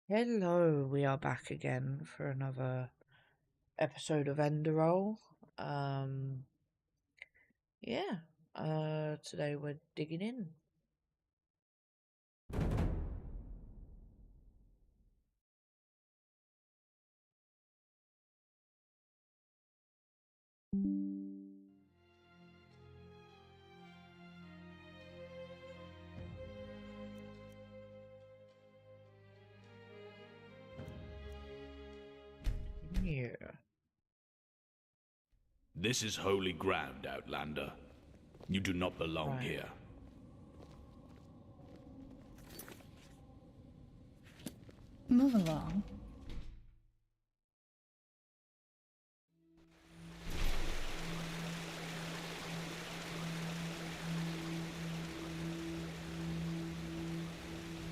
Hello, we are back again for another episode of Enderal. Um, yeah, today we're digging in. Yeah. This is holy ground, Outlander. You do not belong Right. here. Move along.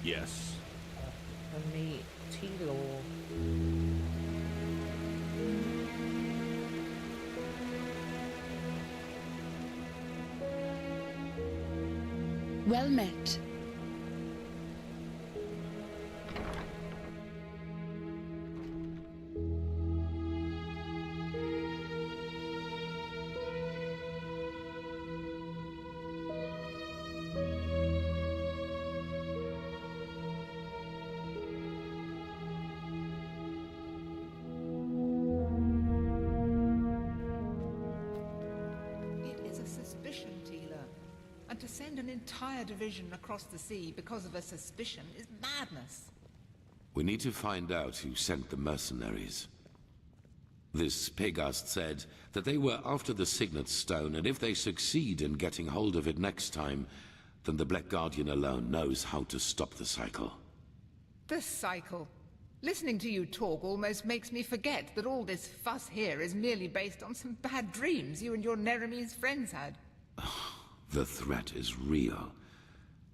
Yes. And meet T-Law. Well met. It is a suspicion, Tila. And to send an entire division across the sea because of a suspicion is madness. We need to find out who sent the mercenaries. This Pegast said that they were after the Signet Stone, and if they succeed in getting hold of it next time, then the Black Guardian alone knows how to stop the cycle. The cycle. Listening to you talk almost makes me forget that all this fuss here is merely based on some bad dreams you and your Neremese friends had. The threat is real.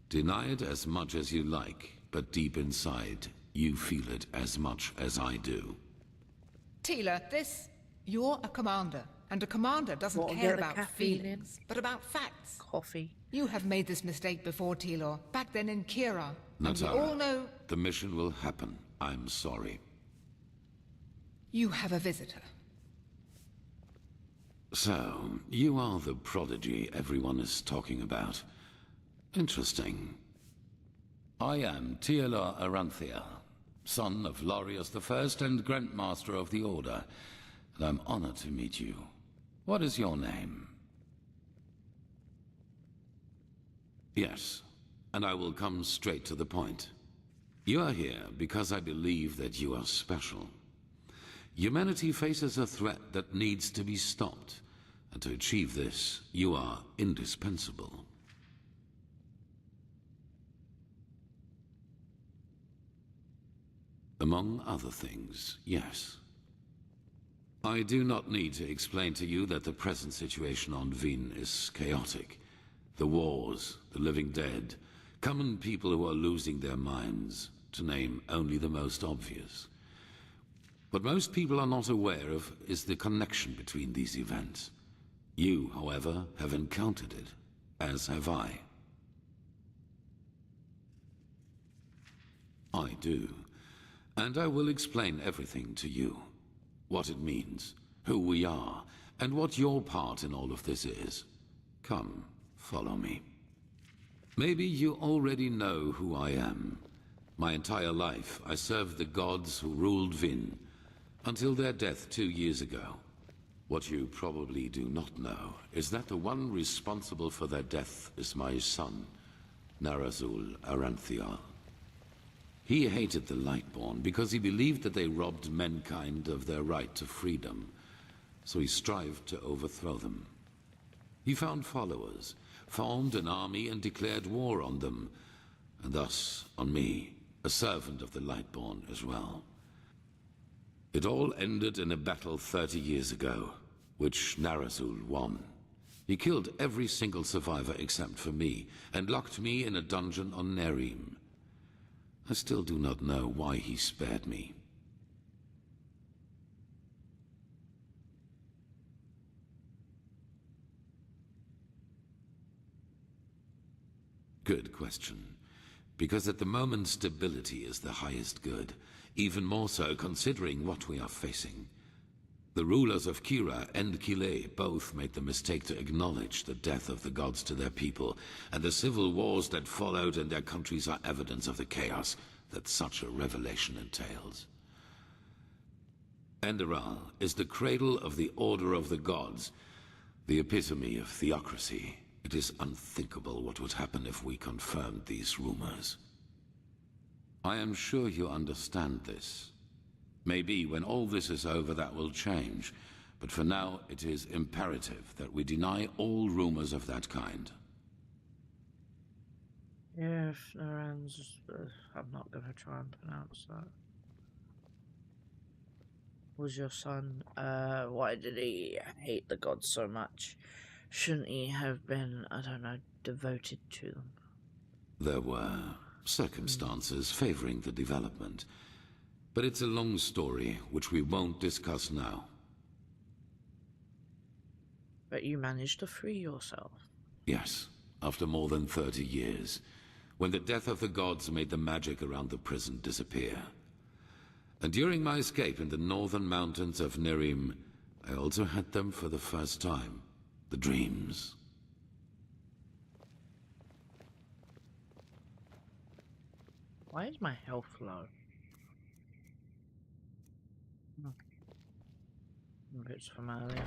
Deny it as much as you like, but deep inside, you feel it as much as I do. Tila, you're a commander, and a commander doesn't What, care get the about caffeine in? feelings, but about facts. Coffee. You have made this mistake before, Tila, back then in Kira. And we Natara, all know the mission will happen. I'm sorry. you have a visitor. So, you are the prodigy everyone is talking about. Interesting. I am Teola Aranthia, son of Lorius I and Grandmaster of the Order, and I'm honored to meet you. What is your name? Yes, and I will come straight to the point. You are here because I believe that you are special. Humanity faces a threat that needs to be stopped, and to achieve this, you are indispensable. Among other things, yes. I do not need to explain to you that the present situation on Vin is chaotic. The wars, the living dead, common people who are losing their minds, to name only the most obvious. What most people are not aware of is the connection between these events. You, however, have encountered it, as have I. I do. And I will explain everything to you. What it means, who we are, and what your part in all of this is. Come, follow me. Maybe you already know who I am. My entire life, I served the gods who ruled Vin, until their death 2 years ago. What you probably do not know is that the one responsible for their death is my son, Narazul Aranthial. He hated the Lightborn because he believed that they robbed mankind of their right to freedom, so he strived to overthrow them. He found followers, formed an army and declared war on them, and thus on me, a servant of the Lightborn as well. It all ended in a battle 30 years ago, which Narazul won. He killed every single survivor except for me, and locked me in a dungeon on Nerim. I still do not know why he spared me. Good question. Because at the moment stability is the highest good, even more so considering what we are facing. The rulers of Kira and Kile both made the mistake to acknowledge the death of the gods to their people, and the civil wars that followed in their countries are evidence of the chaos that such a revelation entails. Enderal is the cradle of the Order of the Gods, the epitome of theocracy. It is unthinkable what would happen if we confirmed these rumors. I am sure you understand this. Maybe when all this is over that will change, but for now it is imperative that we deny all rumors of that kind. Yeah, Naran's. I'm not going to try and pronounce that. was your son? Why did he hate the gods so much? Shouldn't he have been, I don't know, devoted to them? There were circumstances favoring the development, but it's a long story which we won't discuss now. But you managed to free yourself. Yes, after more than 30 years, when the death of the gods made the magic around the prison disappear. And during my escape in the northern mountains of Nerim, I also had them for the first time. The dreams. Why is my health low? If it's from earlier.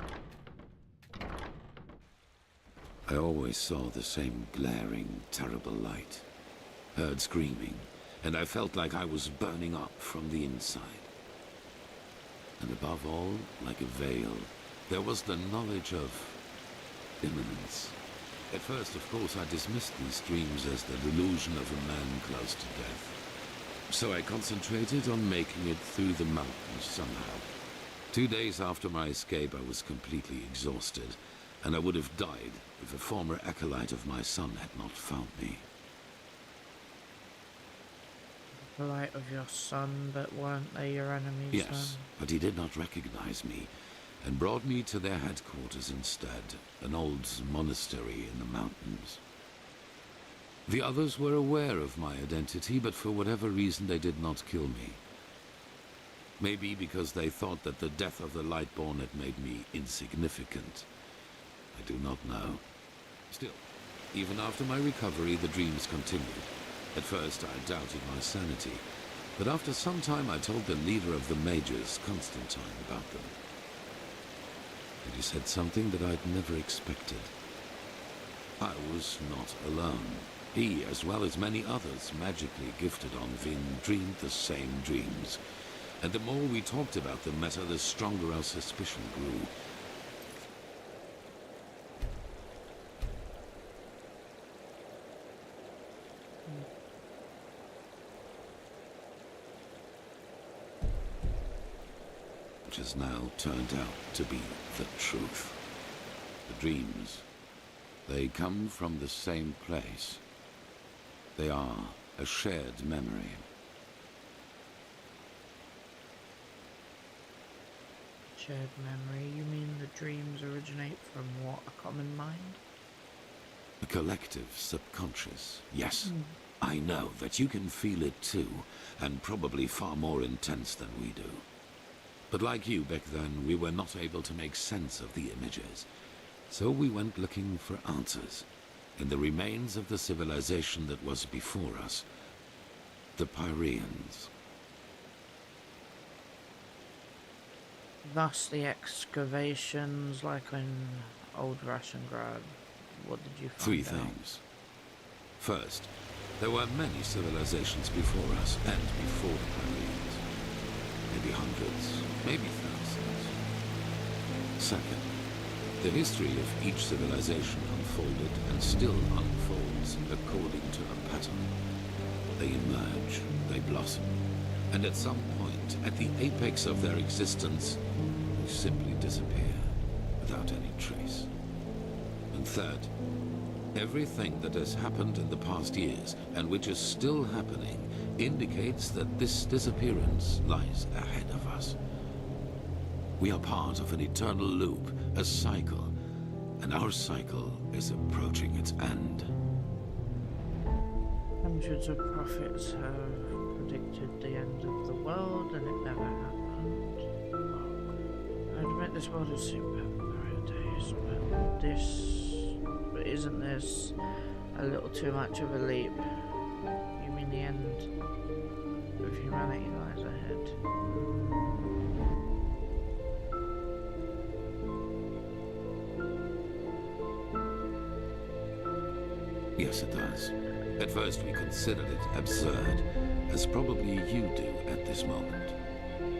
I always saw the same glaring, terrible light. Heard screaming, and I felt like I was burning up from the inside. And above all, like a veil, there was the knowledge of imminence. At first, of course, I dismissed these dreams as the delusion of a man close to death. So I concentrated on making it through the mountains somehow. 2 days after my escape, I was completely exhausted, and I would have died if a former acolyte of my son had not found me. The light of your son, but weren't they your enemies? Yes, but he did not recognize me, and brought me to their headquarters instead, an old monastery in the mountains. The others were aware of my identity, but for whatever reason they did not kill me. Maybe because they thought that the death of the Lightborn had made me insignificant. I do not know. Still, even after my recovery, the dreams continued. At first, I doubted my sanity, but after some time I told the leader of the mages, Constantine, about them. And he said something that I'd never expected. I was not alone. He, as well as many others magically gifted on Vin, dreamed the same dreams. And the more we talked about the matter, the stronger our suspicion grew. Which has now turned out to be the truth. The dreams, they come from the same place. They are a shared memory. Shared memory? You mean the dreams originate from what? A common mind? A collective subconscious, yes. I know that you can feel it too, and probably far more intense than we do. But like you back then, we were not able to make sense of the images. So we went looking for answers in the remains of the civilization that was before us, the Pyreans. Thus the excavations, like in old Rashengrad. What did you find 3 out? things. First, there were many civilizations before us and before the Pyreans. Maybe hundreds, maybe thousands. Second, the history of each civilization unfolded and still unfolds according to a pattern. They emerge, they blossom, and at some point, at the apex of their existence, they simply disappear without any trace. And third, everything that has happened in the past years, and which is still happening, indicates that this disappearance lies ahead of us. We are part of an eternal loop, a cycle, and our cycle is approaching its end. Hundreds of prophets have predicted the end of the world, and it never happened. I admit this world is super paradise, but isn't this a little too much of a leap? You mean the end of humanity lies ahead? Yes, it does. At first we considered it absurd, as probably you do at this moment.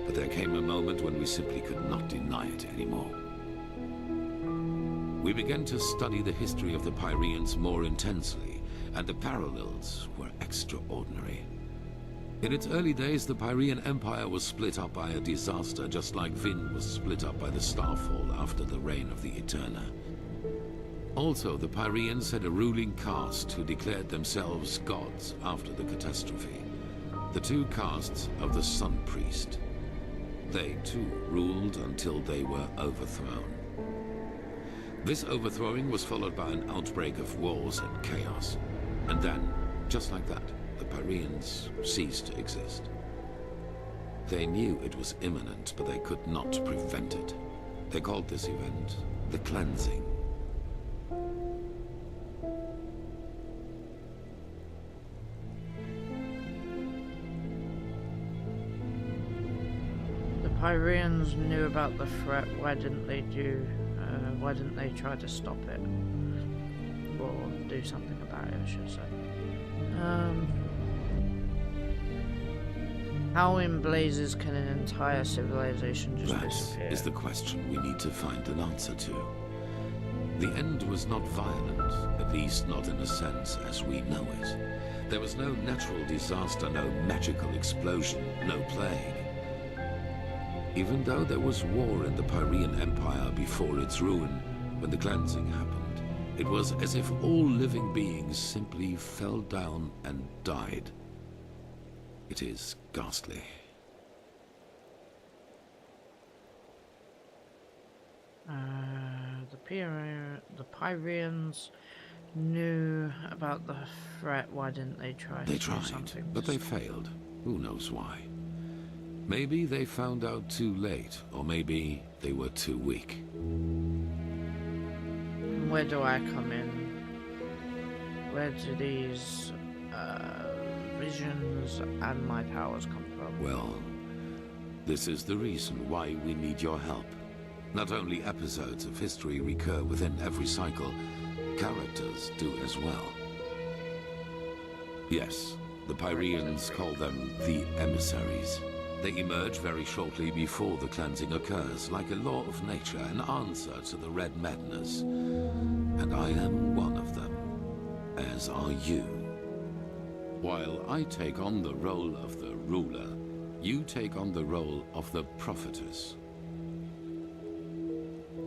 But there came a moment when we simply could not deny it anymore. We began to study the history of the Pyreans more intensely, and the parallels were extraordinary. In its early days, the Pyrean Empire was split up by a disaster, just like Vin was split up by the Starfall after the reign of the Eterna. Also, the Pyreans had a ruling caste who declared themselves gods after the catastrophe. The two castes of the Sun Priest. They, too, ruled until they were overthrown. This overthrowing was followed by an outbreak of wars and chaos. And then, just like that, the Pyreans ceased to exist. They knew it was imminent, but they could not prevent it. They called this event the Cleansing. The Pyreans knew about the threat. Why didn't they try to stop it? Or do something about it, I should say. How in blazes can an entire civilization just disappear? That is the question we need to find an answer to. The end was not violent, at least not in a sense as we know it. There was no natural disaster, no magical explosion, no plague. Even though there was war in the Pyrean Empire before its ruin, when the cleansing happened, it was as if all living beings simply fell down and died. It is ghastly. The Pyreans knew about the threat. Why didn't they try to do something? But they failed. Who knows why? Maybe they found out too late, or maybe they were too weak. Where do I come in? Where do these visions and my powers come from? Well, this is the reason why we need your help. Not only episodes of history recur within every cycle, characters do as well. Yes, the Pyreans call them the emissaries. They emerge very shortly before the cleansing occurs, like a law of nature, an answer to the Red Madness. And I am one of them, as are you. While I take on the role of the ruler, you take on the role of the prophetess.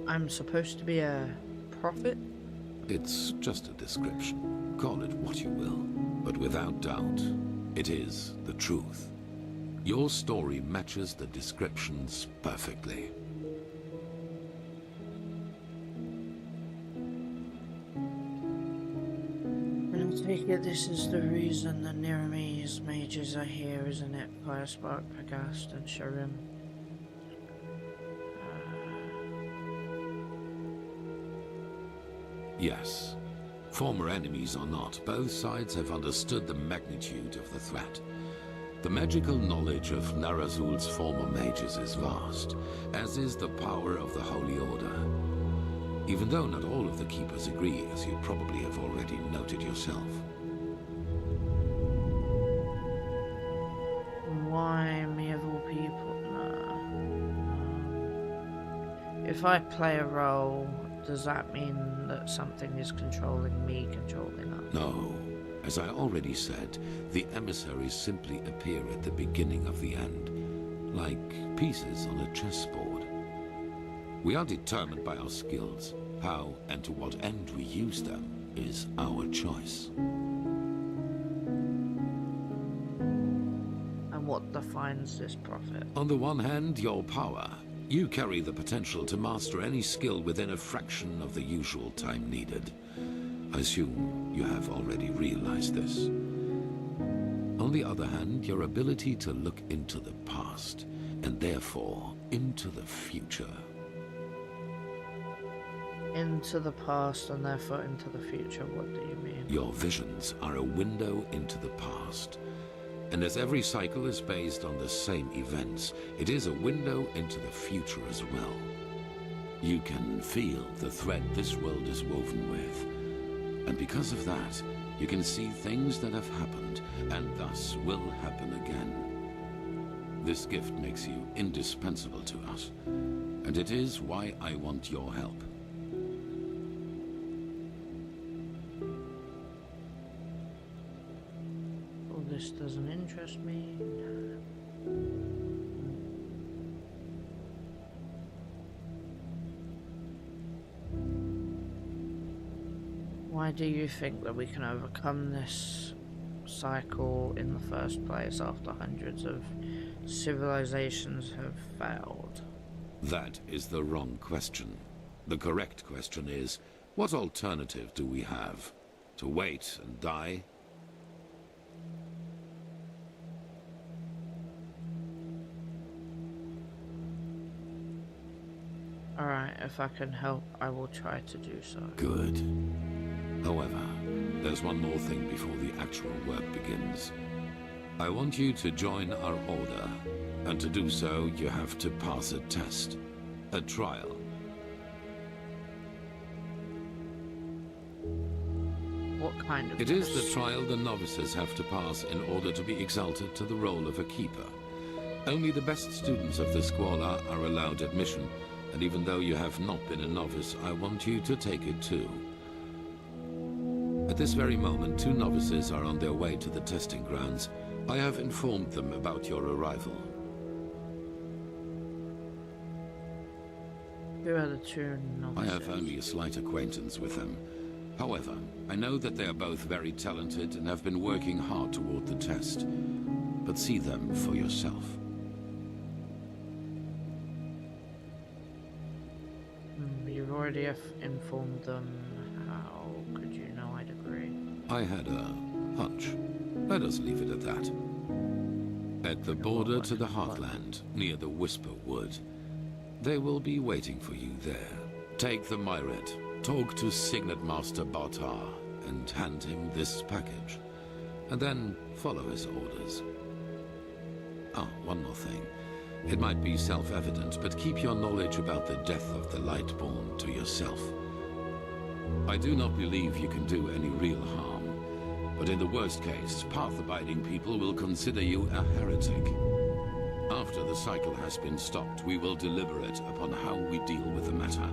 I'm supposed to be a prophet? It's just a description. Call it what you will. But without doubt, it is the truth. Your story matches the descriptions perfectly. I take it this is the reason the Niramis mages are here, isn't it? Firespark, Pagast, and Sharim. Yes. Former enemies or not, both sides have understood the magnitude of the threat. The magical knowledge of Narazul's former mages is vast, as is the power of the Holy Order. Even though not all of the Keepers agree, as you probably have already noted yourself. Why me of all people? No. If I play a role, does that mean that something is controlling me, controlling us? No. As I already said, the emissaries simply appear at the beginning of the end, like pieces on a chessboard. We are determined by our skills. How and to what end we use them is our choice. And what defines this prophet? On the one hand, your power. You carry the potential to master any skill within a fraction of the usual time needed. I assume you have already realized this. On the other hand, your ability to look into the past, and therefore into the future. Into the past and therefore into the future, what do you mean? Your visions are a window into the past. And as every cycle is based on the same events, it is a window into the future as well. You can feel the thread this world is woven with. And because of that, you can see things that have happened, and thus will happen again. This gift makes you indispensable to us, and it is why I want your help. this doesn't interest me. Why do you think that we can overcome this cycle in the first place after hundreds of civilizations have failed? That is the wrong question. The correct question is, what alternative do we have? To wait and die? Alright, if I can help, I will try to do so. Good. However, there's one more thing before the actual work begins. I want you to join our order, and to do so, you have to pass a test. A trial. What kind of It is test? the trial the novices have to pass in order to be exalted to the role of a keeper. Only the best students of the Squalor are allowed admission, and even though you have not been a novice, I want you to take it too. At this very moment, 2 novices are on their way to the testing grounds. I have informed them about your arrival. Who are the 2 novices? I have only a slight acquaintance with them. However, I know that they are both very talented and have been working hard toward the test. But see them for yourself. You've already informed them. How could you know I'd agree? I had a hunch. Let us leave it at that. At the border to the Heartland, near the Whisper Wood. They will be waiting for you there. Take the Myret, talk to Signet Master Bartar, and hand him this package. And then follow his orders. Ah, one more thing. It might be self-evident, but keep your knowledge about the death of the Lightborn to yourself. I do not believe you can do any real harm, but in the worst case, path-abiding people will consider you a heretic. After the cycle has been stopped, we will deliberate upon how we deal with the matter,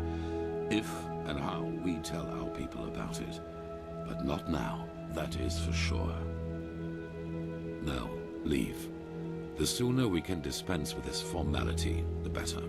if and how we tell our people about it. But not now, that is for sure. Now, leave. The sooner we can dispense with this formality, the better.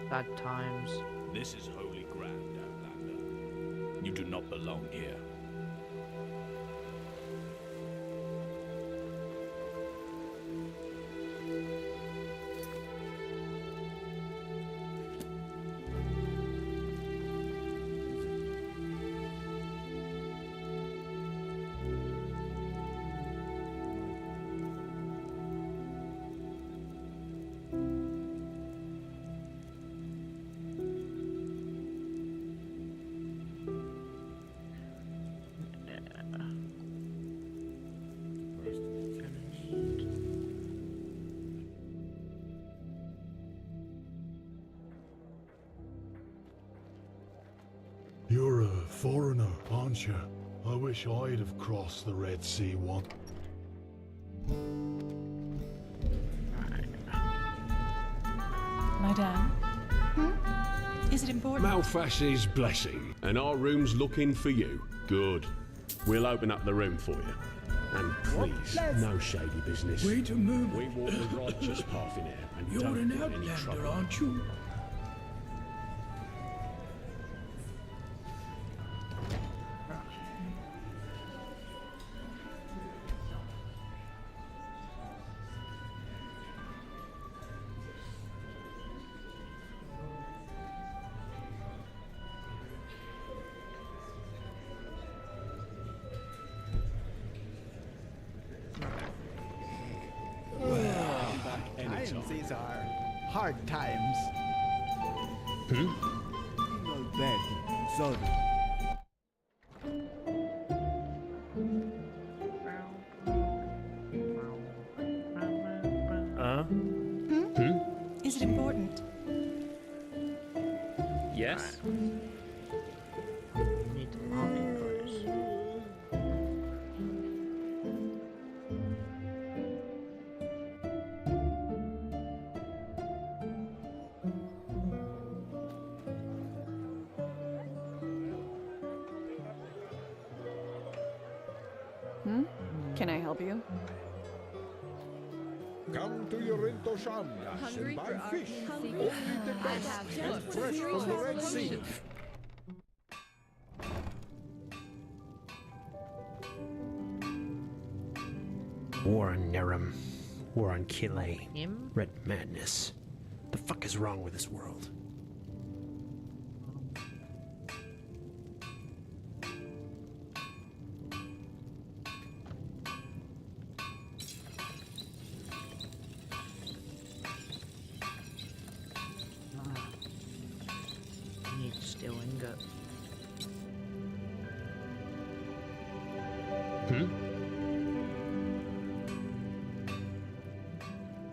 Bad times. This is holy ground, Outlander. You do not belong here. You're a foreigner, aren't you? I wish I'd have crossed the Red Sea once. Madame? Is it important? Malfash's blessing, and our room's looking for you. Good. We'll open up the room for you. And please, no shady business. Wait a moment. We walk the righteous path in here, and You're don't an get any outlander, trouble. aren't you? These are hard times. Hmm? No bed, Zod. We need the marketplace. Can I help you? Come to Yorinto Shamdas and buy fish. Only the best and fresh from the Red Sea. War on Nerum. War on Kile. Him? Red madness. The fuck is wrong with this world? Need steel ingot.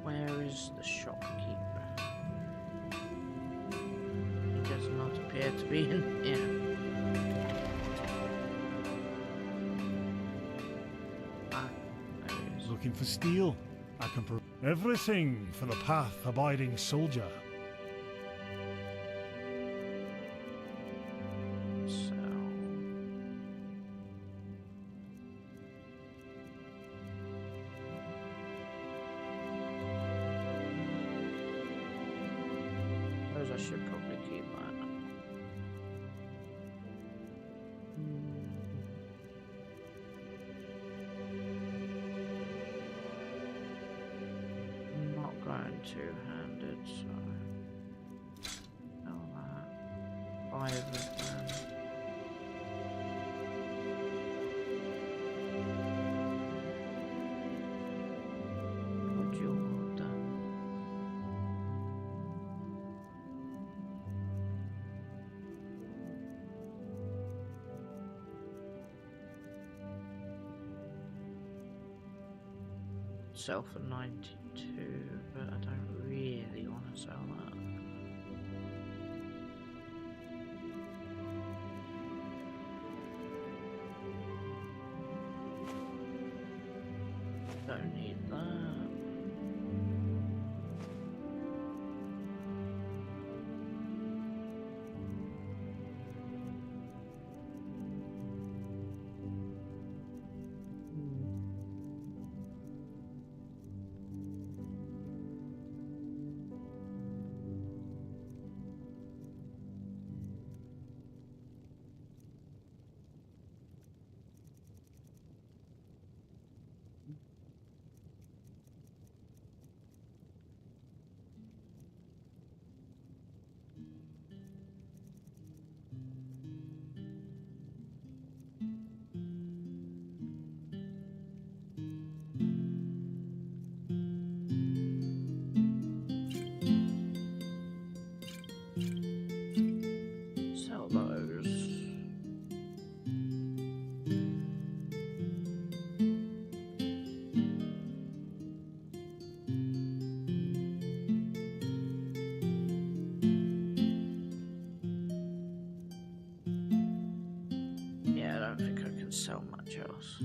Where is the shopkeeper? He does not appear to be in here. Ah, there he is. Looking for steel. I can provide everything for the path-abiding soldier. So suppose I should probably keep that. I'm not going two-handed, so all that. 5 of them. Would you all done? Sell for 92, but I don't really want to sell that. Don't need that. Sell those. Yeah, I don't think I can sell much else.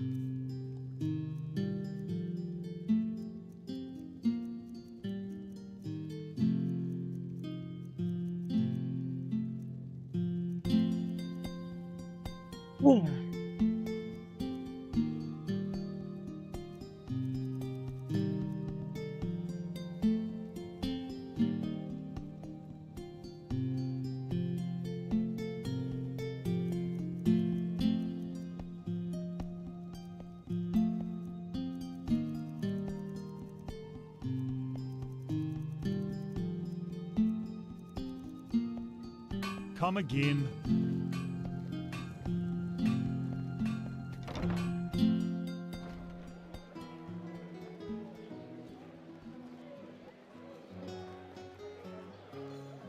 Come again.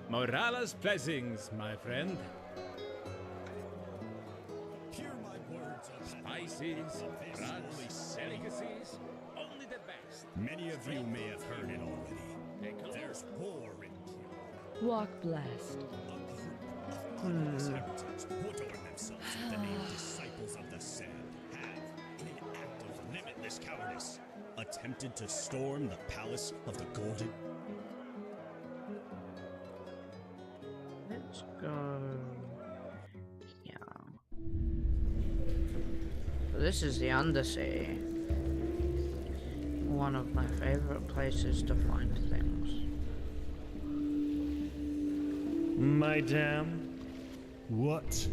Morala's blessings, my friend. Hear my words of Spices, drugs, delicacies, only the best. Many of you may have heard it already. There's war in Walk blessed. a group of heartless habitants this cowardice? Attempted to storm the palace of the Golden? Let's go. Yeah. This is the Undersea. One of my favorite places to find things. Madame? What?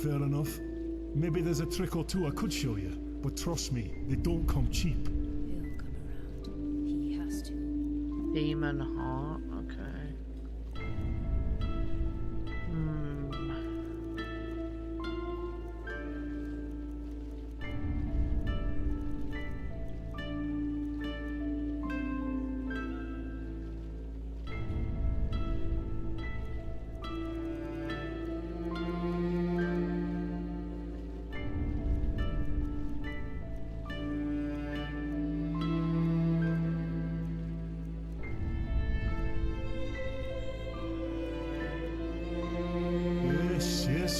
Fair enough. Maybe there's a trick or two I could show you, but trust me, they don't come cheap. He'll come around. He has to. Demon Heart, okay.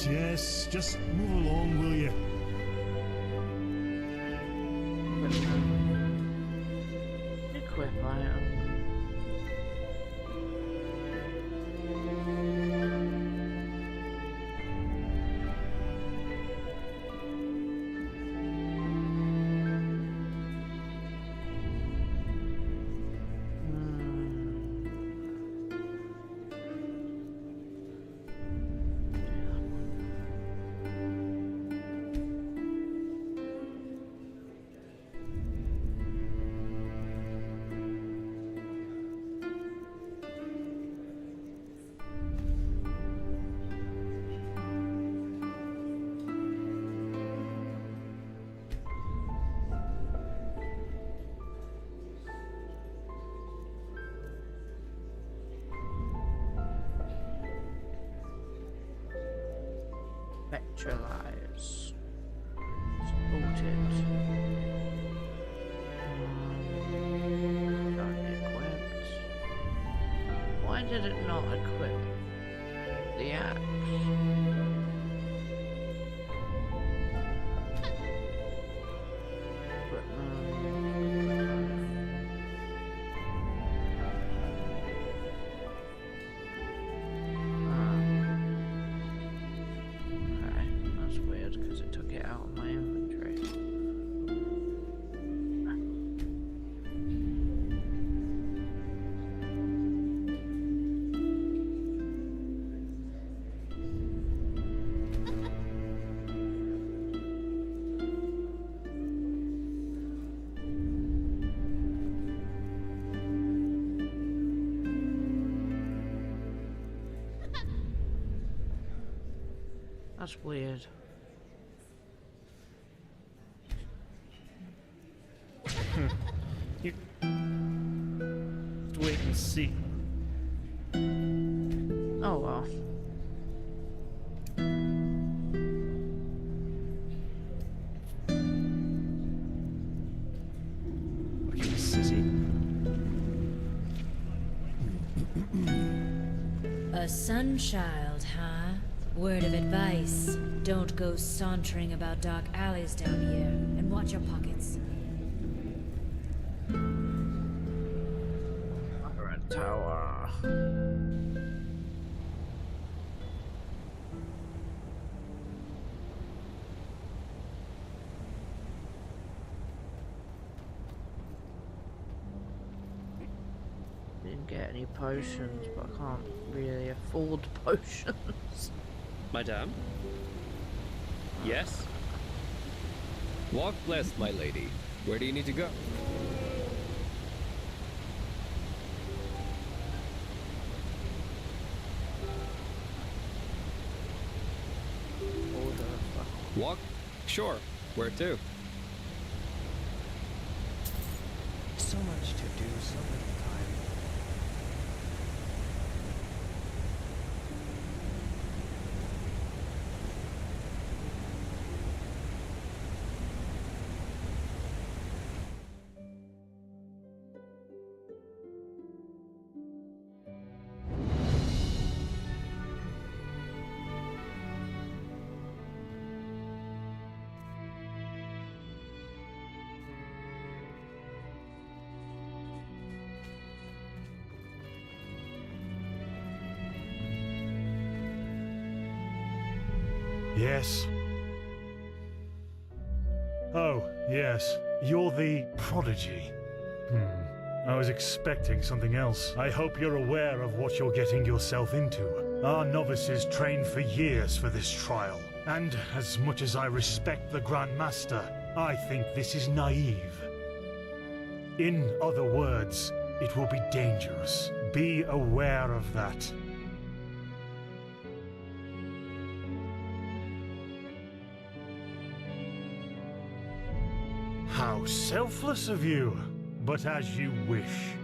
Yes, just move along, will you? Equip item. Spectralize. Supported. Not equipped. Why did it not equip the axe? That's weird. You... Wait and see. Oh well. Okay, sissy. A sunchild, huh? Word of advice, don't go sauntering about dark alleys down here, and watch your pockets. Red Tower. Didn't get any potions, but I can't really afford potions. Madame? Yes? Walk blessed, my lady. Where do you need to go? Walk? Sure. Where to? So much to do, so little time. Yes? Oh, yes. You're the prodigy. I was expecting something else. I hope you're aware of what you're getting yourself into. Our novices trained for years for this trial. And as much as I respect the Grand Master, I think this is naive. In other words, it will be dangerous. Be aware of that. How selfless of you! But as you wish.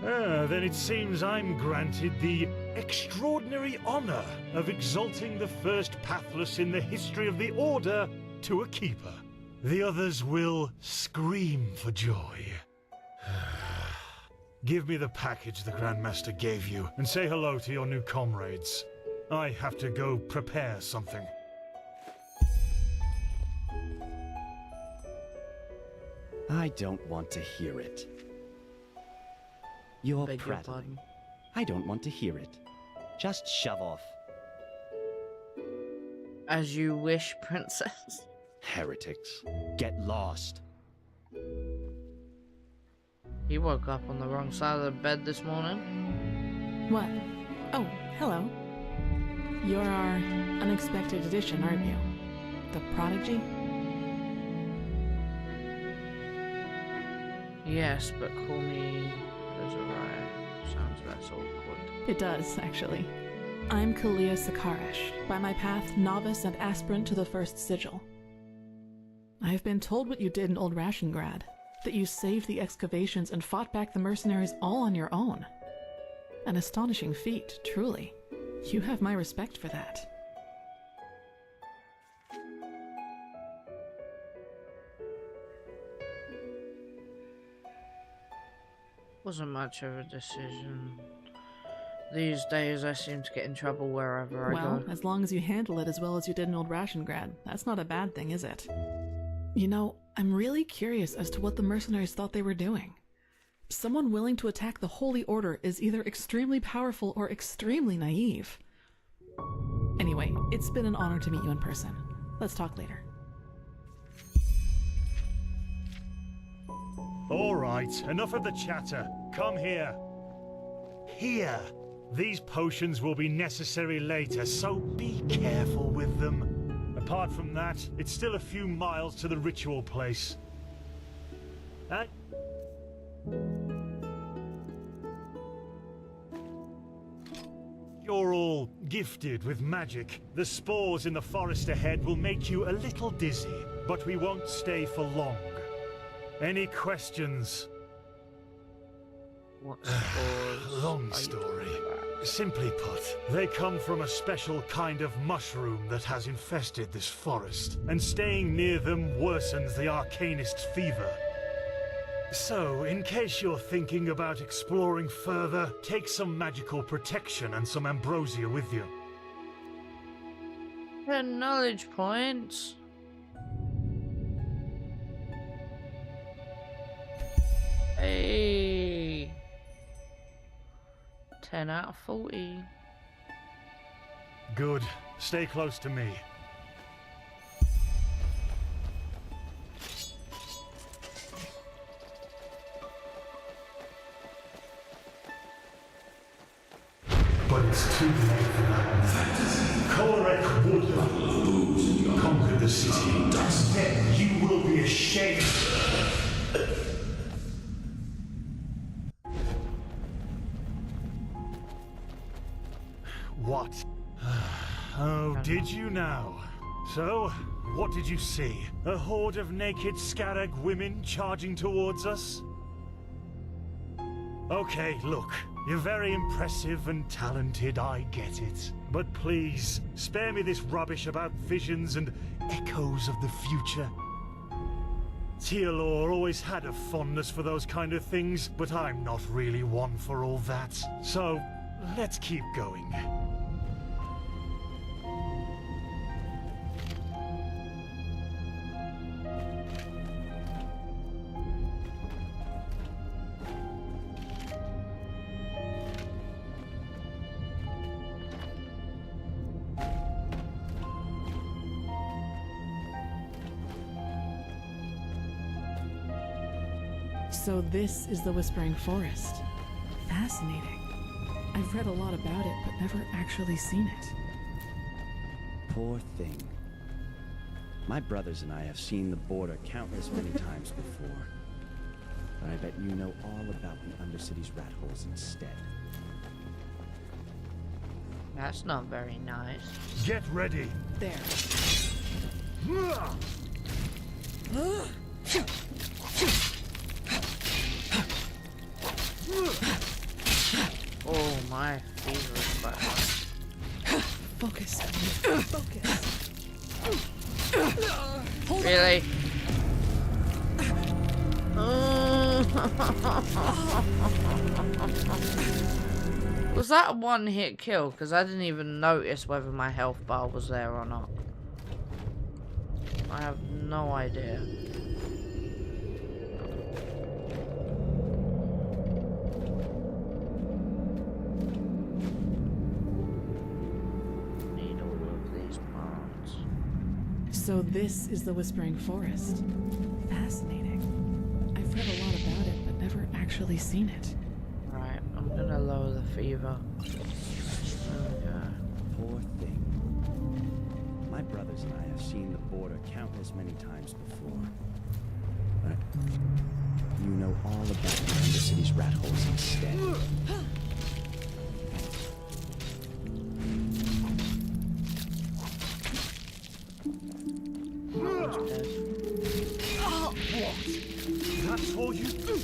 Then it seems I'm granted the extraordinary honor of exalting the first pathless in the history of the Order to a keeper. The others will scream for joy. Give me the package the Grandmaster gave you, and say hello to your new comrades. I have to go prepare something. I don't want to hear it. You're prattling. I don't want to hear it. Just shove off. As you wish, Princess. Heretics. Get lost. He woke up on the wrong side of the bed this morning. What? Oh, hello. You're our unexpected addition, aren't you? The prodigy? Yes, but call me Azariah. Sounds less awkward. It does, actually. I'm Kalia Sakarish, by my path novice and aspirant to the First Sigil. I've been told what you did in Old Rashengrad, that you saved the excavations and fought back the mercenaries all on your own. An astonishing feat, truly. You have my respect for that. Wasn't much of a decision. These days I seem to get in trouble wherever I go. Well, as long as you handle it as well as you did in Old Rashengrad, that's not a bad thing, is it? You know, I'm really curious as to what the mercenaries thought they were doing. Someone willing to attack the Holy Order is either extremely powerful or extremely naive. Anyway, it's been an honor to meet you in person. Let's talk later. All right, enough of the chatter. Come here. Here. These potions will be necessary later, so be careful with them. Apart from that, it's still a few miles to the ritual place. You're all gifted with magic. The spores in the forest ahead will make you a little dizzy, but we won't stay for long. Any questions? What spores? Long story. Simply put, they come from a special kind of mushroom that has infested this forest, and staying near them worsens the arcanist's fever. So, in case you're thinking about exploring further, take some magical protection and some ambrosia with you. 10 knowledge points. Hey. 10 out of 40. Good. Stay close to me. But it's too late for that. Fantasy. Korek would conquer the city. Then you will be ashamed. What? Oh, did you now? So, what did you see? A horde of naked Scarag women charging towards us? Okay, look. You're very impressive and talented, I get it. But please, spare me this rubbish about visions and echoes of the future. Tealor always had a fondness for those kind of things, but I'm not really one for all that. So, let's keep going. So this is the Whispering Forest. Fascinating. I've read a lot about it, but never actually seen it. Poor thing. My brothers and I have seen the border countless many times before. But I bet you know all about the Undercity's rat holes instead. That's not very nice. Get ready. There. Oh, my fever is quite high. Focus. Focus. Really? Was that a one-hit kill? Because I didn't even notice whether my health bar was there or not. I have no idea. Need all of these parts. So this is the Whispering Forest. Fascinating. I've read a lot about it, but never actually seen it. Right, I'm gonna lower the fever. Okay. Poor thing. My brothers and I have seen the border countless many times before. But you know all about the Undercity's rat holes instead. That's all you do.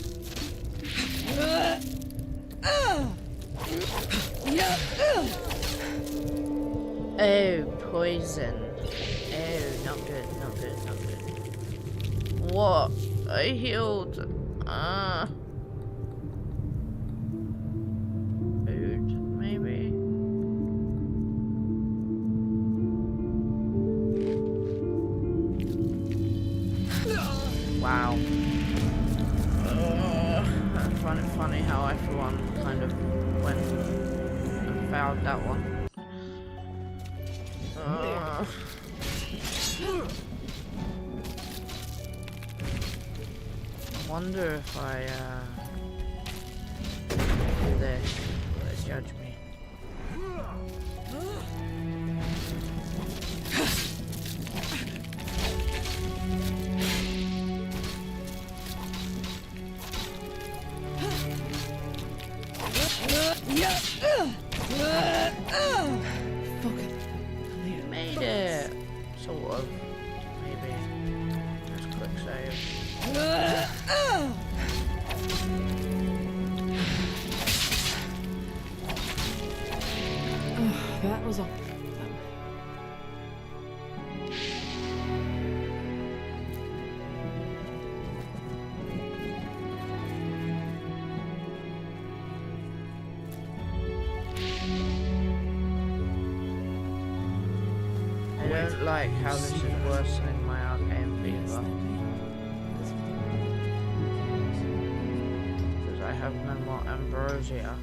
Oh, poison. Oh, not good, not good, not good. What? I healed. Food, maybe? Wow. I find it funny how everyone kind of went and fouled that one. I wonder if I do this, will they judge me? Made it! Sort of. Maybe. Just quick save. That was all. I don't like how this is worsening my arcane fever. Because I have no more ambrosia.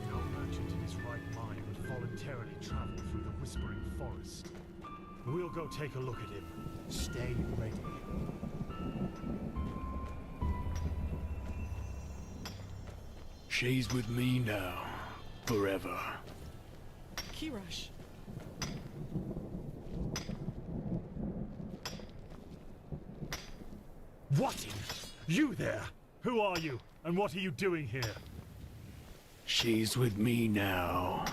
No merchant in his right mind would voluntarily travel through the Whispering Forest. We'll go take a look at him. Stay ready. She's with me now, forever. Kirush. What? You there? Who are you? And what are you doing here? She's with me now,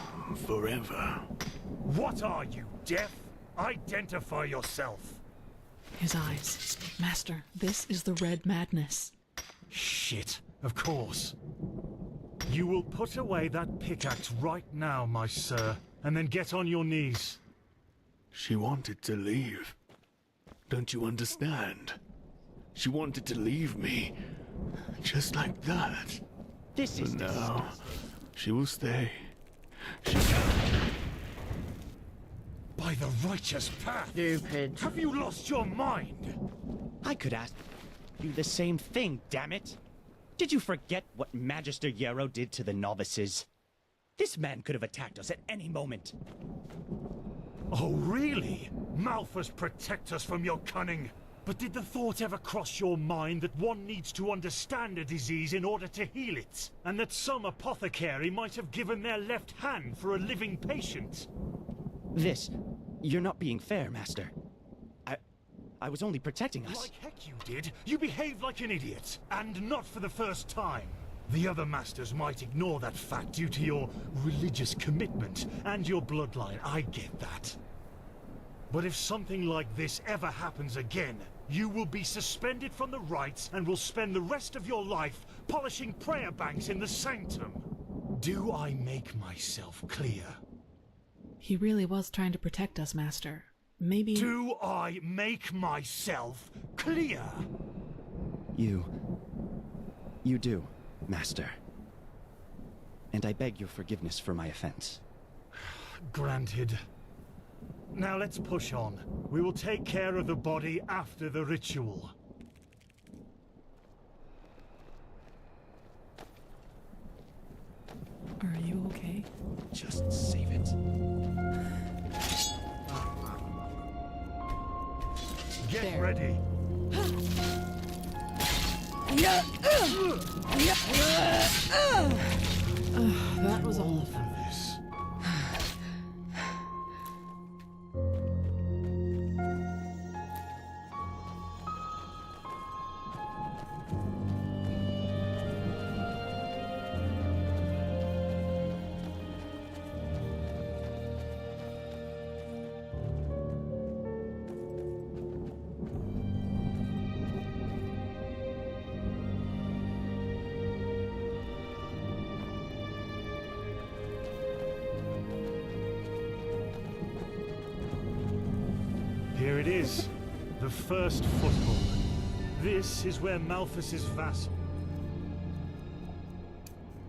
forever. What are you, deaf? Identify yourself. His eyes. Master, this is the Red Madness. Shit, of course. You will put away that pickaxe right now, my sir, and then get on your knees. She wanted to leave. Don't you understand? She wanted to leave me. Just like that. This is But now, she will stay. She By the righteous path! Stupid. Have you lost your mind? I could ask you the same thing, damn it! Did you forget what Magister Yarrow did to the novices? This man could have attacked us at any moment. Oh, really? Malphus, protect us from your cunning. But did the thought ever cross your mind that one needs to understand a disease in order to heal it? And that some apothecary might have given their left hand for a living patient? You're not being fair, Master. I was only protecting us. Like heck you did. You behaved like an idiot. And not for the first time. The other Masters might ignore that fact due to your religious commitment and your bloodline. I get that. But if something like this ever happens again, you will be suspended from the rites and will spend the rest of your life polishing prayer banks in the sanctum. Do I make myself clear? He really was trying to protect us, Master. Maybe... Do I make myself clear? You do, Master. And I beg your forgiveness for my offense. Granted. Now let's push on. We will take care of the body after the ritual. Are you okay? Just save it. Get ready. That was all of them. Here it is, the first foothold. This is where Malthus's vassals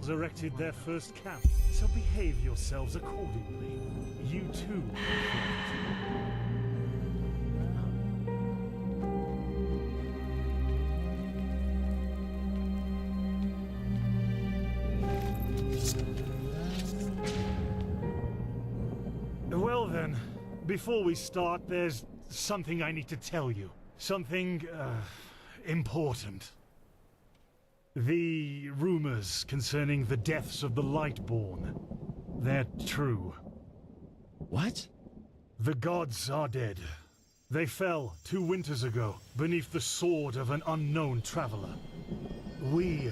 erected their first camp, so behave yourselves accordingly. You too. Well then, before we start, there's something I need to tell you. Something, important. The rumors concerning the deaths of the Lightborn, they're true. What? The gods are dead. They fell 2 winters ago, beneath the sword of an unknown traveler. We,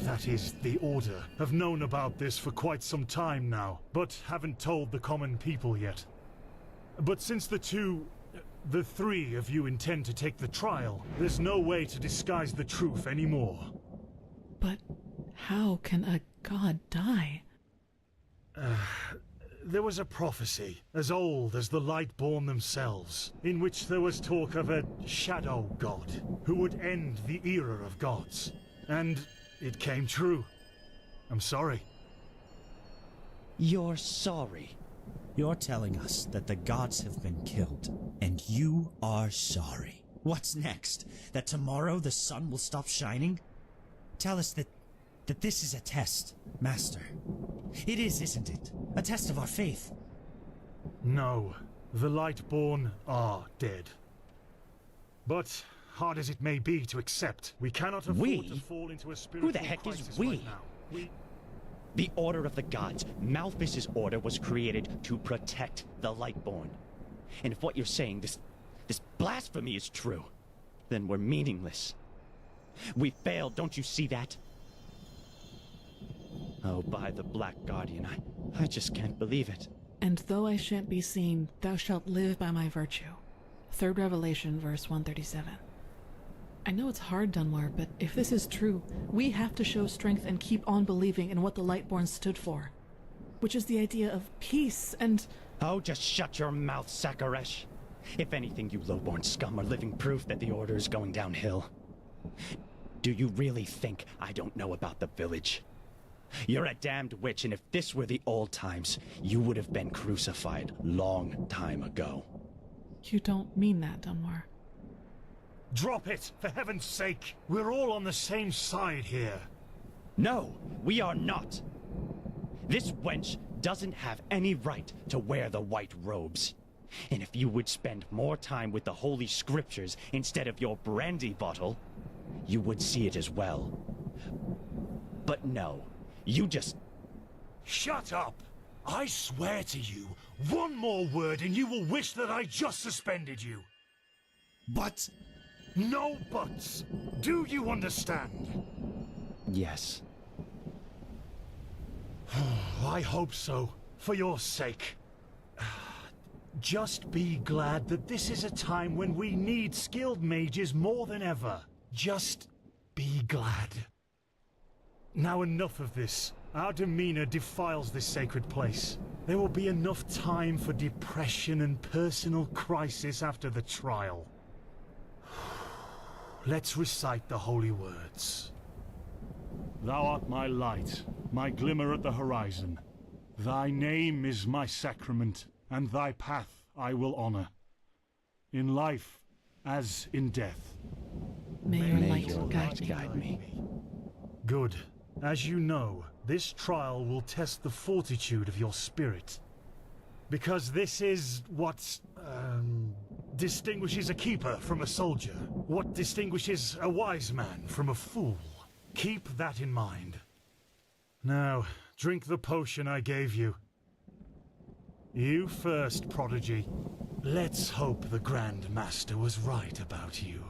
that is, the Order, have known about this for quite some time now, but haven't told the common people yet. But since the 3 of you intend to take the trial, there's no way to disguise the truth anymore. But how can a god die? There was a prophecy, as old as the Lightborn themselves, in which there was talk of a shadow god, who would end the era of gods. And it came true. I'm sorry. You're sorry? You're telling us that the gods have been killed, and you are sorry. What's next? That tomorrow the sun will stop shining? Tell us that this is a test, Master. It is, isn't it? A test of our faith. No, the Lightborn are dead. But, hard as it may be to accept, we cannot afford to fall into a spiritual Who the heck is crisis we? right now. The Order of the Gods, Malthus's order, was created to protect the Lightborn. And if what you're saying, this blasphemy is true, then we're meaningless. We failed, don't you see that? Oh, by the Black Guardian, I just can't believe it. And though I shan't be seen, thou shalt live by my virtue. 3rd Revelation, verse 137. I know it's hard, Dunmore, but if this is true, we have to show strength and keep on believing in what the Lightborn stood for. Which is the idea of peace and... Oh, just shut your mouth, Sakaresh. If anything, you lowborn scum are living proof that the Order is going downhill. Do you really think I don't know about the village? You're a damned witch, and if this were the old times, you would have been crucified long time ago. You don't mean that, Dunmore. Drop it, for heaven's sake! We're all on the same side here. No, we are not. This wench doesn't have any right to wear the white robes. And if you would spend more time with the Holy Scriptures instead of your brandy bottle, you would see it as well. But no, you just... Shut up! I swear to you, one more word and you will wish that I just suspended you. But... No buts! Do you understand? Yes. I hope so, for your sake. Just be glad that this is a time when we need skilled mages more than ever. Just be glad. Now enough of this. Our demeanor defiles this sacred place. There will be enough time for depression and personal crisis after the trial. Let's recite the holy words. Thou art my light, my glimmer at the horizon. Thy name is my sacrament, and thy path I will honor. In life as in death. May your light guide me. Good. As you know, this trial will test the fortitude of your spirit. Because this is what, distinguishes a keeper from a soldier. What distinguishes a wise man from a fool. Keep that in mind. Now, drink the potion I gave you. You first, Prodigy. Let's hope the Grand Master was right about you.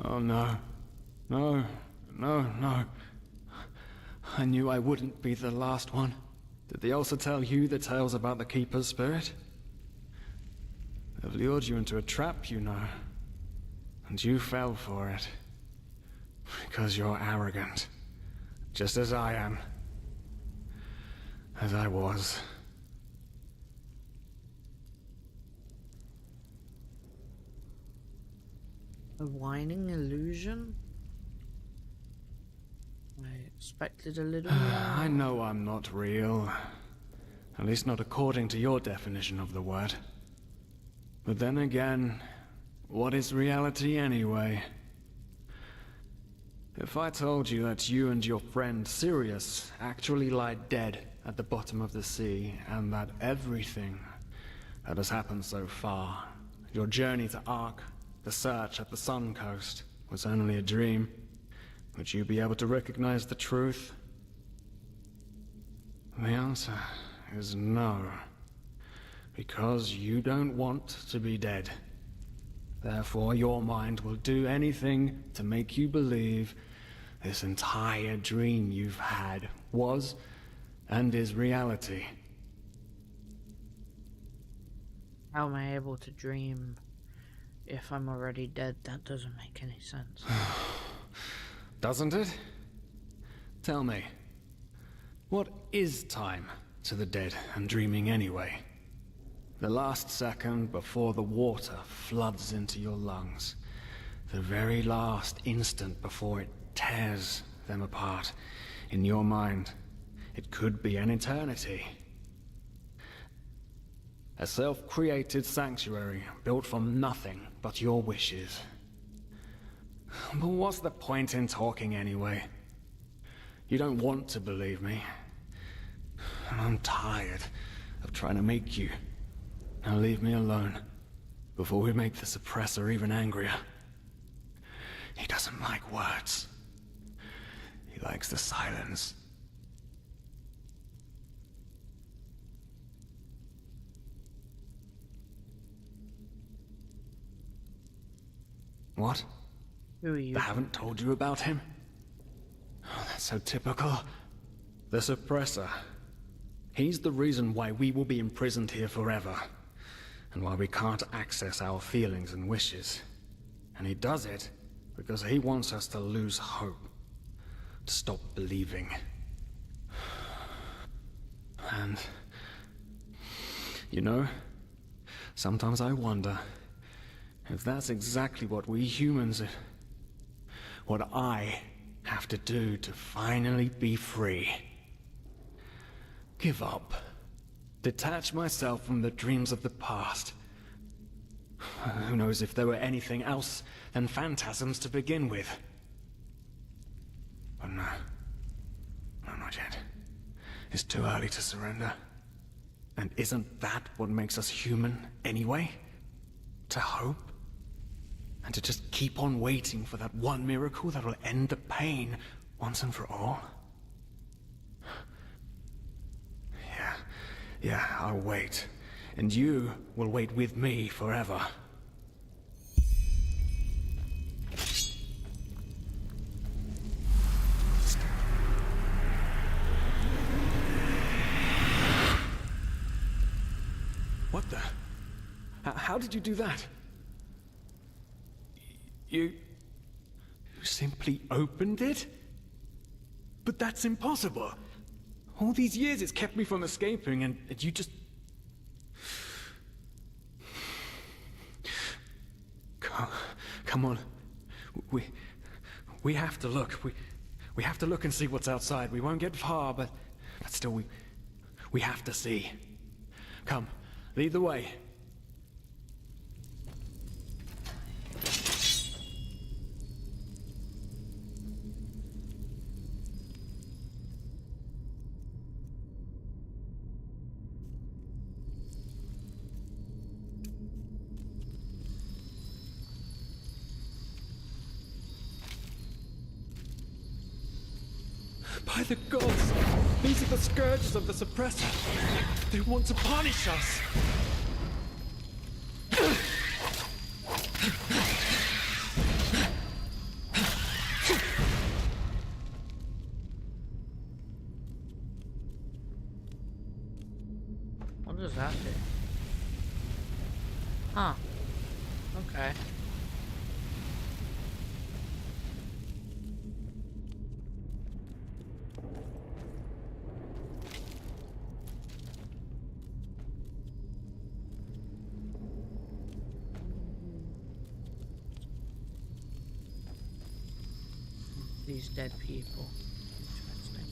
Oh no. No, no, no. I knew I wouldn't be the last one. Did they also tell you the tales about the Keeper's spirit? They've lured you into a trap, you know. And you fell for it. Because you're arrogant. Just as I am. As I was. A whining illusion? I expected a little more. I know I'm not real. At least not according to your definition of the word. But then again, what is reality anyway? If I told you that you and your friend Sirius actually lie dead at the bottom of the sea, and that everything that has happened so far, your journey to Ark, the search at the Sun Coast, was only a dream, would you be able to recognize the truth? The answer is no. Because you don't want to be dead. Therefore, your mind will do anything to make you believe this entire dream you've had was and is reality. How am I able to dream if I'm already dead? That doesn't make any sense. Doesn't it? Tell me, what is time to the dead and dreaming anyway? The last second before the water floods into your lungs. The very last instant before it tears them apart in your mind. It could be an eternity. A self-created sanctuary built from nothing but your wishes. But what's the point in talking anyway? You don't want to believe me. And I'm tired of trying to make you. Now leave me alone, before we make the suppressor even angrier. He doesn't like words. He likes the silence. What? Who are you? I haven't told you about him? Oh, that's so typical. The suppressor. He's the reason why we will be imprisoned here forever. And why we can't access our feelings and wishes. And he does it because he wants us to lose hope. To stop believing. And... you know, sometimes I wonder if that's exactly what we humans... what I have to do to finally be free? Give up. Detach myself from the dreams of the past. Who knows if there were anything else than phantasms to begin with? But no. No, not yet. It's too early to surrender. And isn't that what makes us human, anyway? To hope? And to just keep on waiting for that one miracle that will end the pain once and for all? Yeah, I'll wait. And you will wait with me forever. What the? How did you do that? You simply opened it? But that's impossible. All these years it's kept me from escaping, and you just... Come on. We have to look. We have to look and see what's outside. We won't get far, but still we have to see. Come, lead the way. By the gods! These are the scourges of the Suppressor! They want to punish us! What does that do? Huh. Okay. These dead people. Interesting.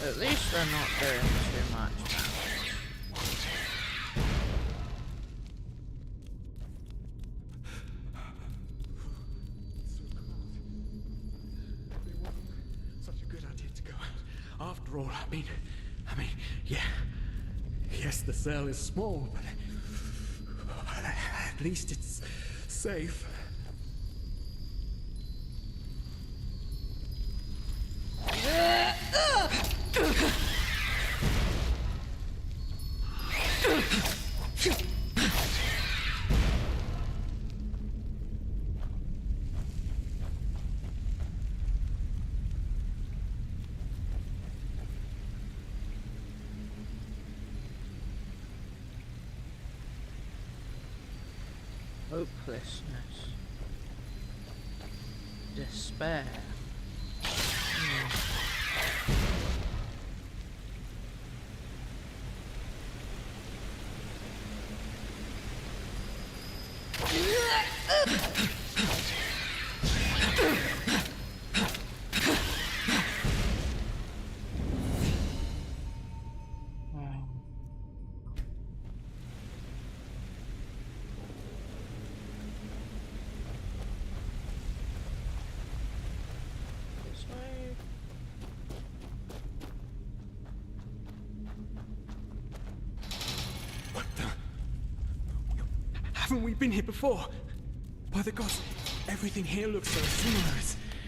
At least they're not doing too much damage. Such a good idea to go out. After all, I mean, yeah. Yes, the cell is small, but at least it's safe. Hopelessness. Despair. Haven't we been here before? By the gods, everything here looks so similar.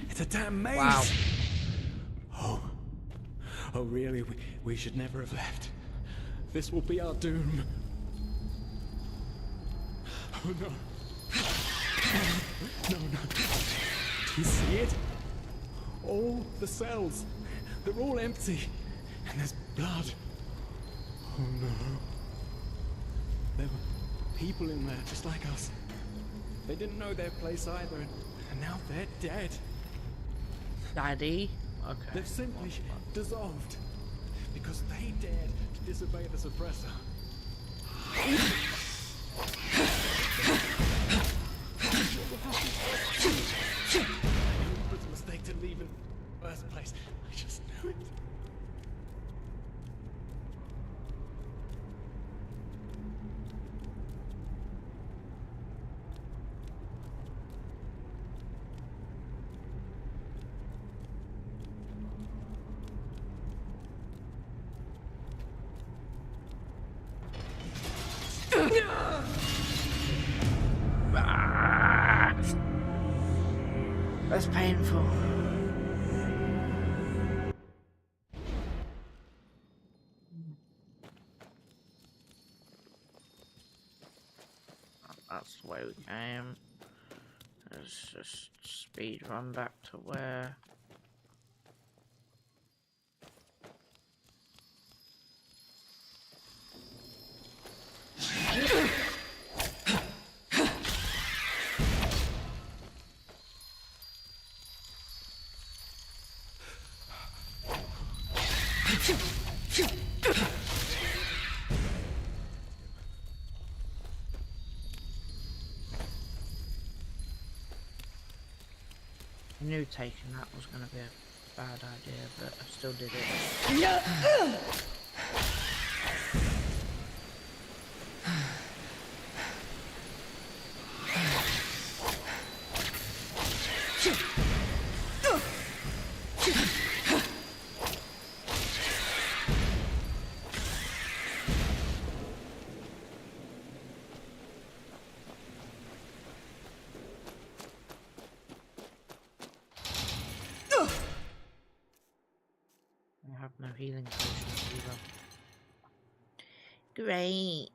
It's a damn maze. Wow. Oh, really? We should never have left. This will be our doom. Oh, no. No. Do you see it? All the cells. They're all empty. And there's blood. Oh, no. There were people in there, just like us. They didn't know their place either, and now they're dead. Daddy? Okay. They've simply dissolved because they dared to disobey the suppressor. It was a mistake to leave in the first place. I just knew it. That's painful. That's the way we came. Let's just speed run back to where. I knew taking that was going to be a bad idea, but I still did it. I have no healing potions either. Great.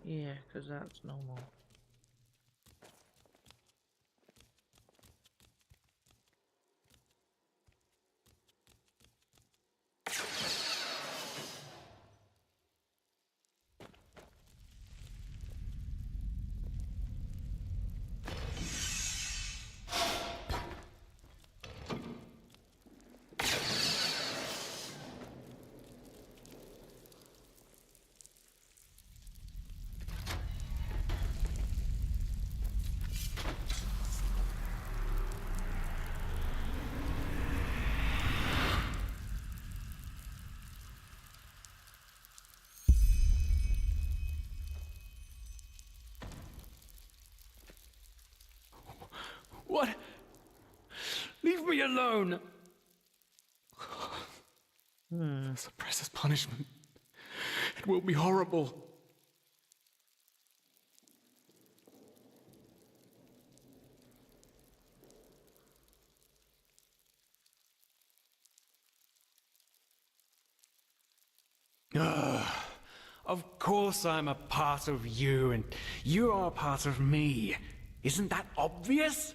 Yeah, because that's normal. What? Leave me alone! The suppressor's punishment. It will be horrible. Of course I'm a part of you, and you are a part of me. Isn't that obvious?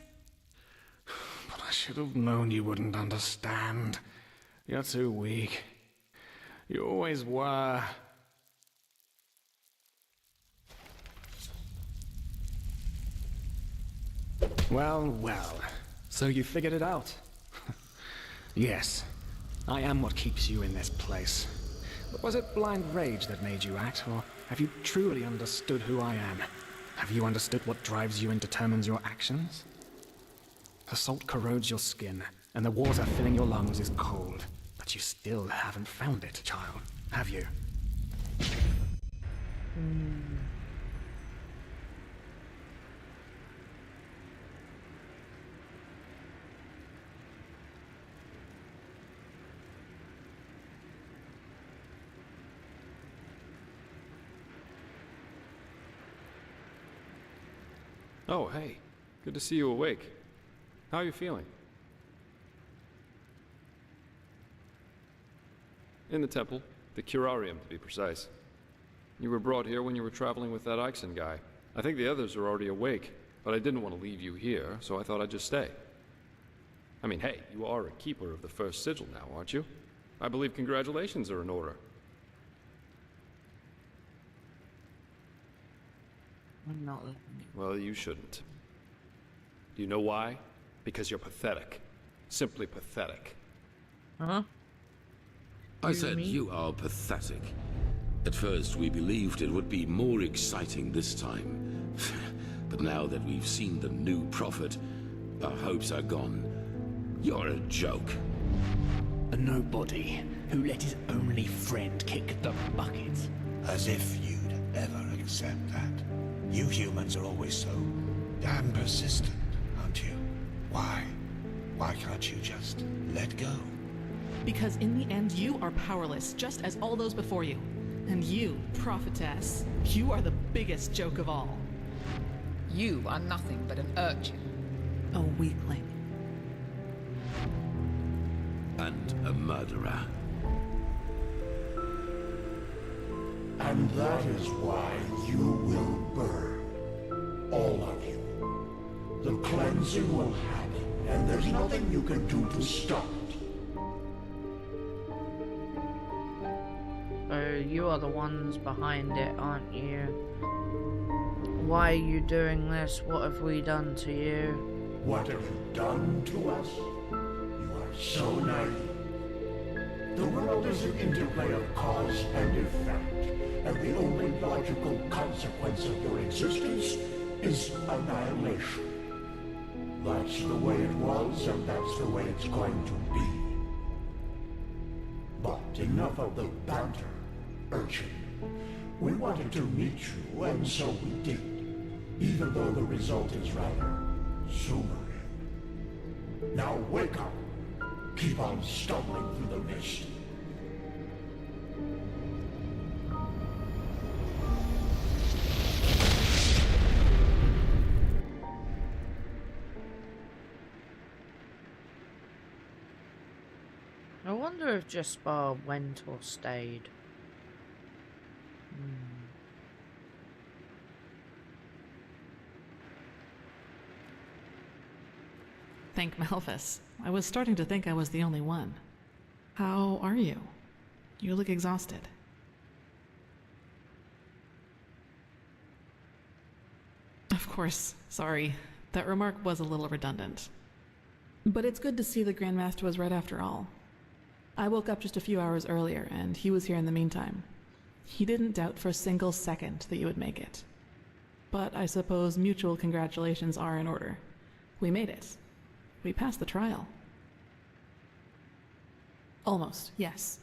But I should have known you wouldn't understand. You're too weak. You always were. Well, well. So you figured it out. Yes. I am what keeps you in this place. But was it blind rage that made you act, or have you truly understood who I am? Have you understood what drives you and determines your actions? The salt corrodes your skin, and the water filling your lungs is cold. But you still haven't found it, child, have you? Oh, hey. Good to see you awake. How are you feeling? In the temple. The curarium, to be precise. You were brought here when you were traveling with that Ixon guy. I think the others are already awake, but I didn't want to leave you here, so I thought I'd just stay. I mean, hey, you are a keeper of the first sigil now, aren't you? I believe congratulations are in order. I'm not looking. Well, you shouldn't. Do you know why? Because you're pathetic. Simply pathetic. Huh? I said you are pathetic. At first we believed it would be more exciting this time. But now that we've seen the new prophet, our hopes are gone. You're a joke. A nobody who let his only friend kick the bucket. As if you'd ever accept that. You humans are always so damn persistent, aren't you? Why? Why can't you just let go? Because in the end, you are powerless, just as all those before you. And you, prophetess, you are the biggest joke of all. You are nothing but an urchin. A weakling. And a murderer. And that is why you will burn. All of you. The cleansing will happen, and there's nothing you can do to stop it. So you are the ones behind it, aren't you? Why are you doing this? What have we done to you? What have you done to us? You are so naive. The world is an interplay of cause and effect, and the only logical consequence of your existence is annihilation. That's the way it was, and that's the way it's going to be. But enough of the banter, urchin. We wanted to meet you, and so we did, even though the result is rather sobering. Now wake up. Keep on stumbling through the mist. I wonder if Jaspar went or stayed. Thank Malphus. I was starting to think I was the only one. How are you? You look exhausted. Of course, sorry. That remark was a little redundant. But it's good to see the Grandmaster was right after all. I woke up just a few hours earlier, and he was here in the meantime. He didn't doubt for a single second that you would make it. But I suppose mutual congratulations are in order. We made it. We passed the trial. Almost, yes.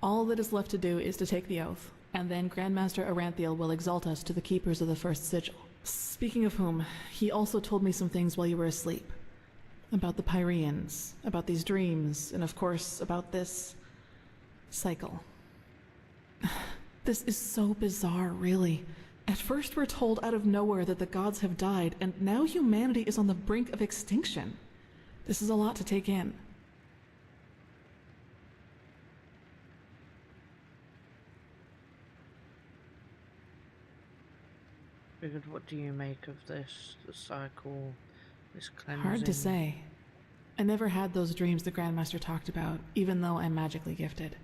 All that is left to do is to take the oath, and then Grandmaster Aranthiel will exalt us to the keepers of the first sigil. Speaking of whom, he also told me some things while you were asleep. About the Pyreans, about these dreams, and of course, about this cycle. This is so bizarre, really. At first we're told out of nowhere that the gods have died, and now humanity is on the brink of extinction. This is a lot to take in. Figured, what do you make of this? The cycle, this cleansing? Hard to say. I never had those dreams the Grandmaster talked about, even though I'm magically gifted.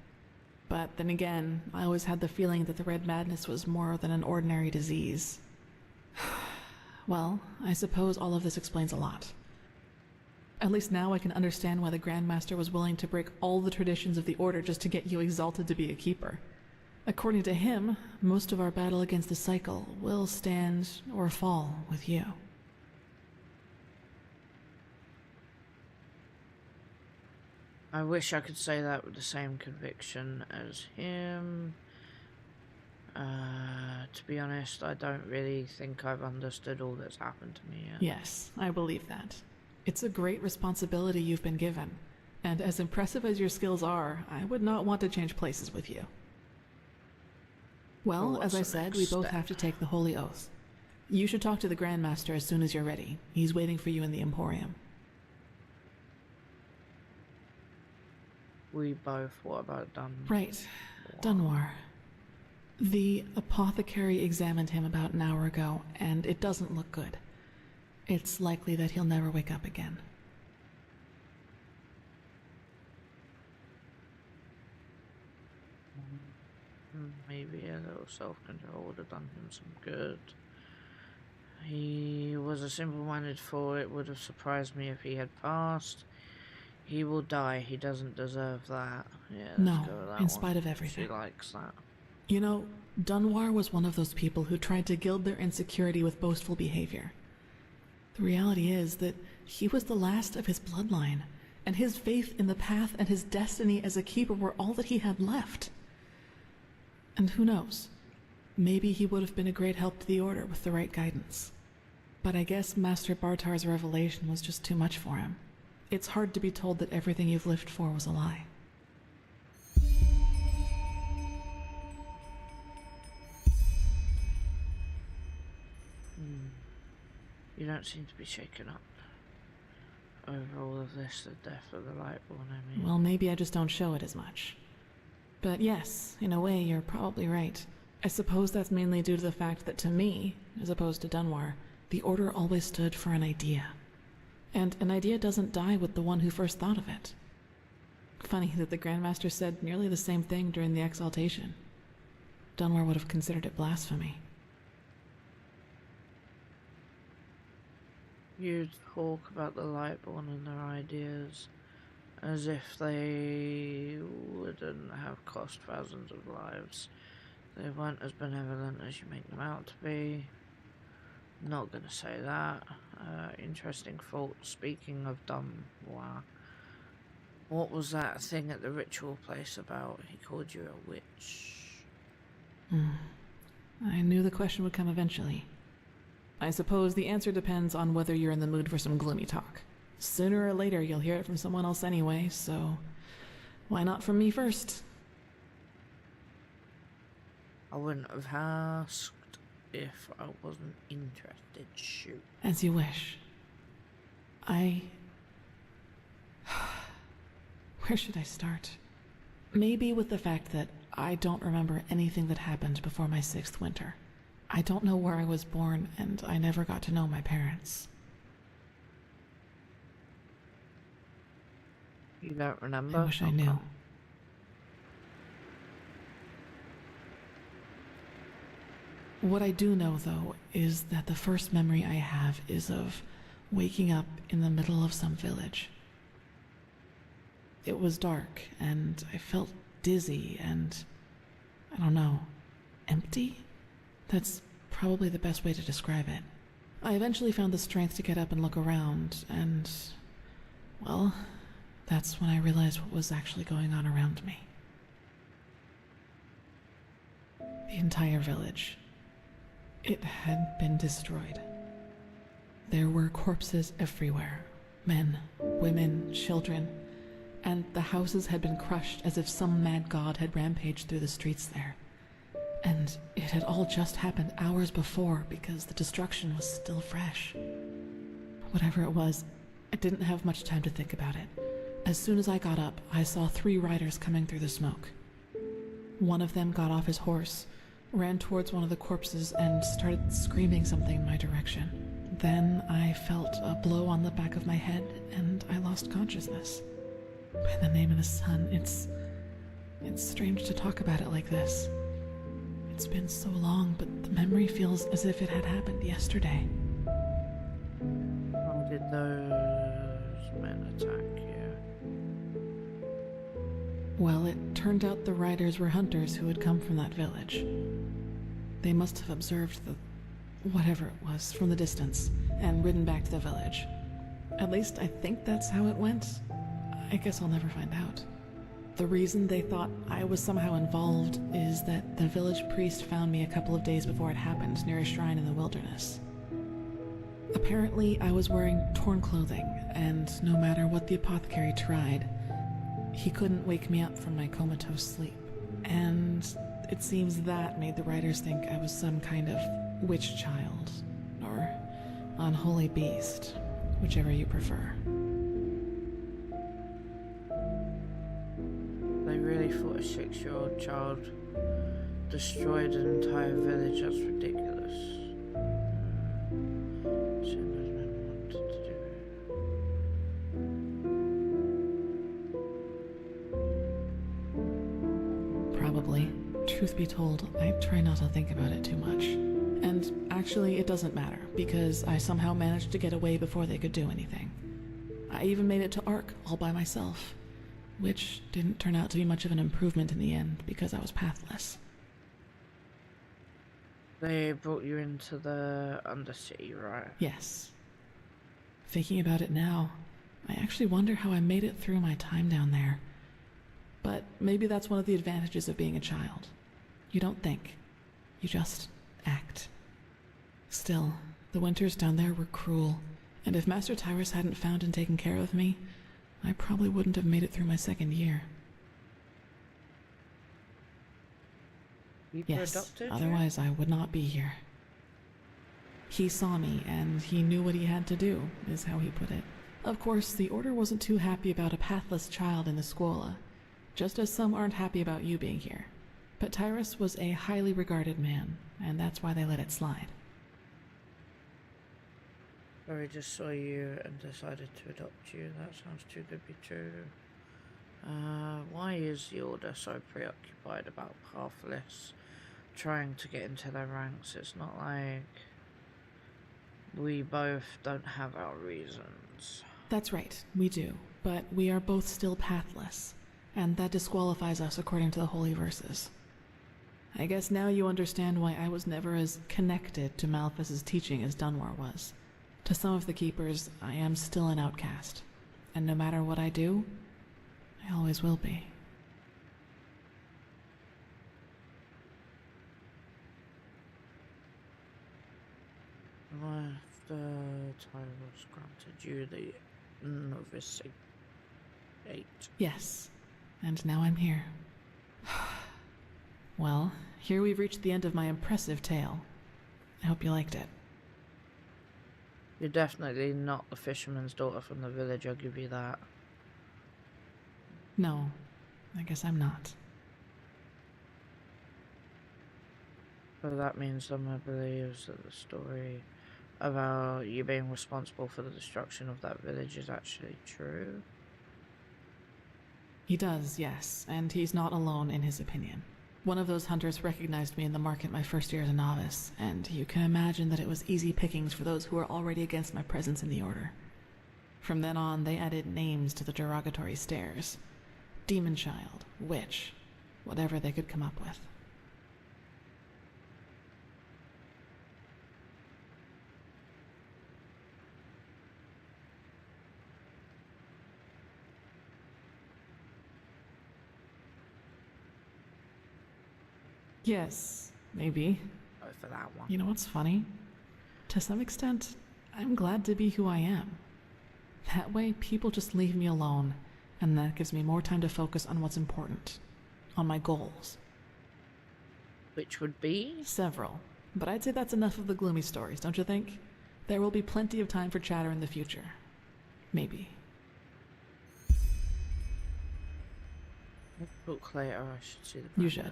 But then again, I always had the feeling that the Red Madness was more than an ordinary disease. Well, I suppose all of this explains a lot. At least now I can understand why the Grandmaster was willing to break all the traditions of the Order just to get you exalted to be a keeper. According to him, most of our battle against the cycle will stand or fall with you. I wish I could say that with the same conviction as him. To be honest, I don't really think I've understood all that's happened to me yet. Yes, I believe that. It's a great responsibility you've been given, and as impressive as your skills are, I would not want to change places with you. Well, as I said, we both have to take the Holy Oath. You should talk to the Grandmaster as soon as you're ready. He's waiting for you in the Emporium. We both, what about Dunwar? Right, Dunwar. The apothecary examined him about an hour ago, and it doesn't look good. It's likely that he'll never wake up again. Maybe a little self-control would have done him some good. He was a simple-minded fool. It would have surprised me if he had passed. He will die. He doesn't deserve that. Yeah, let's no, go with that in one. spite of everything. She likes that. You know, Dunwar was one of those people who tried to gild their insecurity with boastful behavior. The reality is that he was the last of his bloodline, and his faith in the path and his destiny as a keeper were all that he had left. And who knows? Maybe he would have been a great help to the Order with the right guidance. But I guess Master Bartar's revelation was just too much for him. It's hard to be told that everything you've lived for was a lie. You don't seem to be shaken up over all of this, the death of the Lightborn, I mean. Well, maybe I just don't show it as much. But yes, in a way, you're probably right. I suppose that's mainly due to the fact that to me, as opposed to Dunwar, the Order always stood for an idea. And an idea doesn't die with the one who first thought of it. Funny that the Grandmaster said nearly the same thing during the exaltation. Dunwar would have considered it blasphemy. You talk about the Lightborn and their ideas as if they wouldn't have cost thousands of lives. They weren't as benevolent as you make them out to be. Not gonna say that. Interesting thought. Speaking of Dunwar, what was that thing at the ritual place about? He called you a witch. I knew the question would come eventually. I suppose the answer depends on whether you're in the mood for some gloomy talk. Sooner or later you'll hear it from someone else anyway, so why not from me first? I wouldn't have asked if I wasn't interested. Shoot. As you wish. Where should I start? Maybe with the fact that I don't remember anything that happened before my 6th winter. I don't know where I was born, and I never got to know my parents. You don't remember? I wish I knew. What I do know, though, is that the first memory I have is of waking up in the middle of some village. It was dark, and I felt dizzy and, I don't know, empty? That's probably the best way to describe it. I eventually found the strength to get up and look around, and, well, that's when I realized what was actually going on around me. The entire village. It had been destroyed. There were corpses everywhere. Men, women, children, and the houses had been crushed as if some mad god had rampaged through the streets there. And it had all just happened hours before because the destruction was still fresh. Whatever it was, I didn't have much time to think about it. As soon as I got up, I saw 3 riders coming through the smoke. One of them got off his horse, ran towards one of the corpses, and started screaming something in my direction. Then I felt a blow on the back of my head, and I lost consciousness. By the name of the sun, it's It's strange to talk about it like this. It's been so long, but the memory feels as if it had happened yesterday. How did those men attack you? Well, it turned out the riders were hunters who had come from that village. They must have observed the whatever it was from the distance and ridden back to the village. At least I think that's how it went. I guess I'll never find out. The reason they thought I was somehow involved is that the village priest found me a couple of days before it happened near a shrine in the wilderness. Apparently, I was wearing torn clothing, and no matter what the apothecary tried, he couldn't wake me up from my comatose sleep. And it seems that made the riders think I was some kind of witch child, or unholy beast, whichever you prefer. They really thought a 6-year-old child destroyed an entire village. That's ridiculous. Shouldn't those men wanted to do it? Probably. Truth be told, I try not to think about it too much. And actually, it doesn't matter, because I somehow managed to get away before they could do anything. I even made it to Ark all by myself, which didn't turn out to be much of an improvement in the end, because I was pathless. They brought you into the Undercity, right? Yes. Thinking about it now, I actually wonder how I made it through my time down there. But maybe that's one of the advantages of being a child. You don't think. You just act. Still, the winters down there were cruel, and if Master Tyrus hadn't found and taken care of me, I probably wouldn't have made it through my 2nd year. Yes, otherwise I would not be here. He saw me, and he knew what he had to do, is how he put it. Of course, the Order wasn't too happy about a pathless child in the Scuola, just as some aren't happy about you being here. But Tyrus was a highly regarded man, and that's why they let it slide. Or he just saw you and decided to adopt you. That sounds too good to be true. Why is the Order so preoccupied about pathless trying to get into their ranks? It's not like we both don't have our reasons. That's right, we do. But we are both still pathless, and that disqualifies us according to the Holy Verses. I guess now you understand why I was never as connected to Malphas's teaching as Dunwar was. To some of the Keepers, I am still an outcast, and no matter what I do, I always will be. After Tyrus granted you the novitiate. Yes, and now I'm here. Well, here we've reached the end of my impressive tale. I hope you liked it. You're definitely not the fisherman's daughter from the village, I'll give you that. No, I guess I'm not. But that means someone believes that the story about you being responsible for the destruction of that village is actually true. He does, yes, and he's not alone in his opinion. One of those hunters recognized me in the market my first year as a novice, and you can imagine that it was easy pickings for those who were already against my presence in the Order. From then on, they added names to the derogatory stares. Demon Child, Witch, whatever they could come up with. Yes, maybe. Oh, for that one. You know what's funny? To some extent, I'm glad to be who I am. That way, people just leave me alone, and that gives me more time to focus on what's important. On my goals. Which would be? Several. But I'd say that's enough of the gloomy stories, don't you think? There will be plenty of time for chatter in the future. Maybe. Book later, I should see the You should.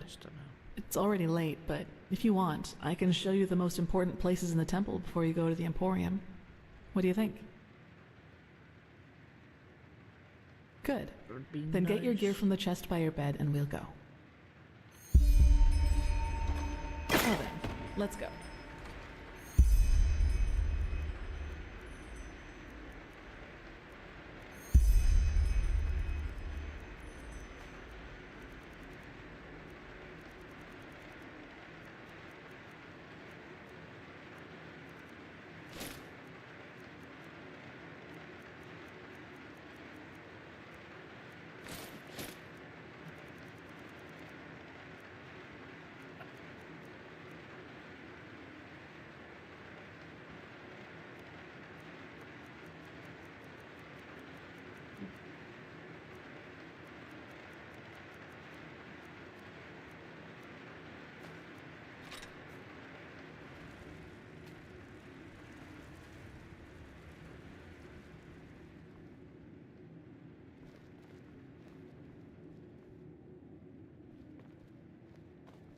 It's already late, but if you want, I can show you the most important places in the temple before you go to the Emporium. What do you think? Good. Then get your gear from the chest by your bed and we'll go. let's go.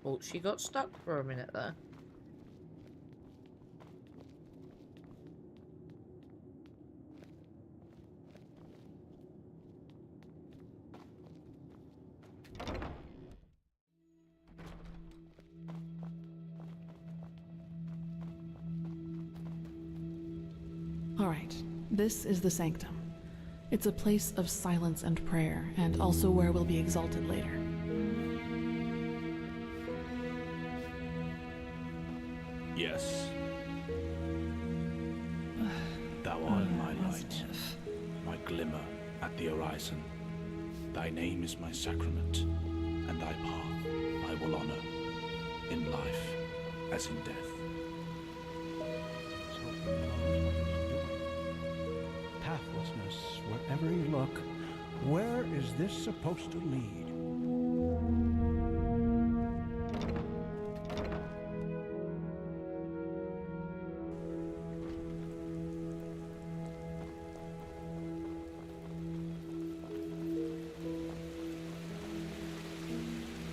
Well, she got stuck for a minute there. Alright, this is the sanctum. It's a place of silence and prayer, and also where we'll be exalted later. Yes. Thou art my light, my glimmer at the horizon. Thy name is my sacrament, and thy path I will honor, in life as in death. Pathlessness wherever you look. Where is this supposed to lead?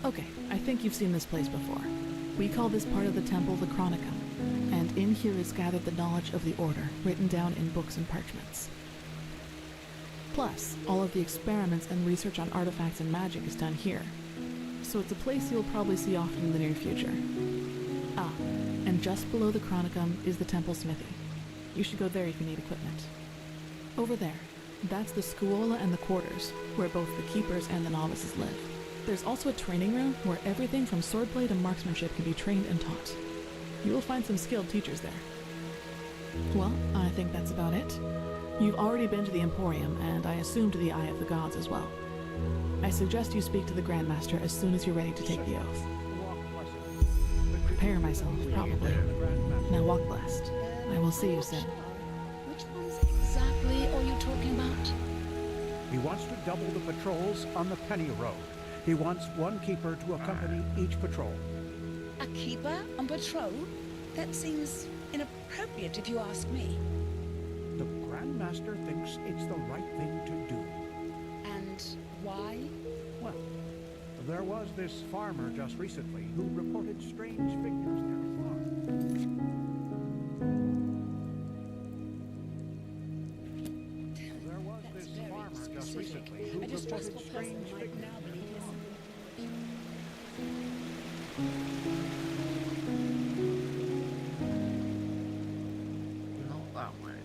Okay, I think you've seen this place before. We call this part of the temple the Chronicum, and in here is gathered the knowledge of the Order, written down in books and parchments. Plus, all of the experiments and research on artifacts and magic is done here, so it's a place you'll probably see often in the near future. Ah, and just below the Chronicum is the temple smithy. You should go there if you need equipment. Over there, that's the Scuola and the quarters, where both the keepers and the novices live. There's also a training room where everything from swordplay to marksmanship can be trained and taught. You will find some skilled teachers there. Well, I think that's about it. You've already been to the Emporium, and I assume to the Eye of the Gods as well. I suggest you speak to the Grandmaster as soon as you're ready to take the oath. Prepare myself, probably. Now walk blessed. I will see you soon. Which ones exactly are you talking about? He wants to double the patrols on the Penny Road. He wants one keeper to accompany each patrol. A keeper on patrol? That seems inappropriate if you ask me. The Grandmaster thinks it's the right thing to do. And why? Well, there was this farmer just recently who reported strange figures near the farm. There was this farmer just recently who reported strange figures. Not that way.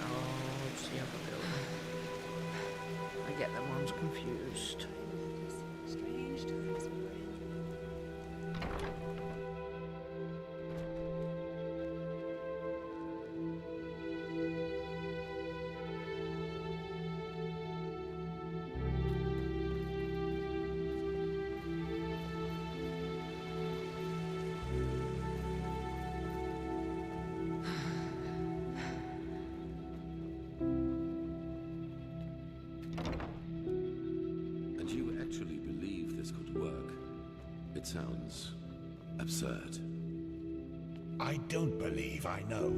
Oh, it's the other building. I get them ones confused. Strange times we're in. And you actually believe this could work? It sounds absurd. I don't believe I know.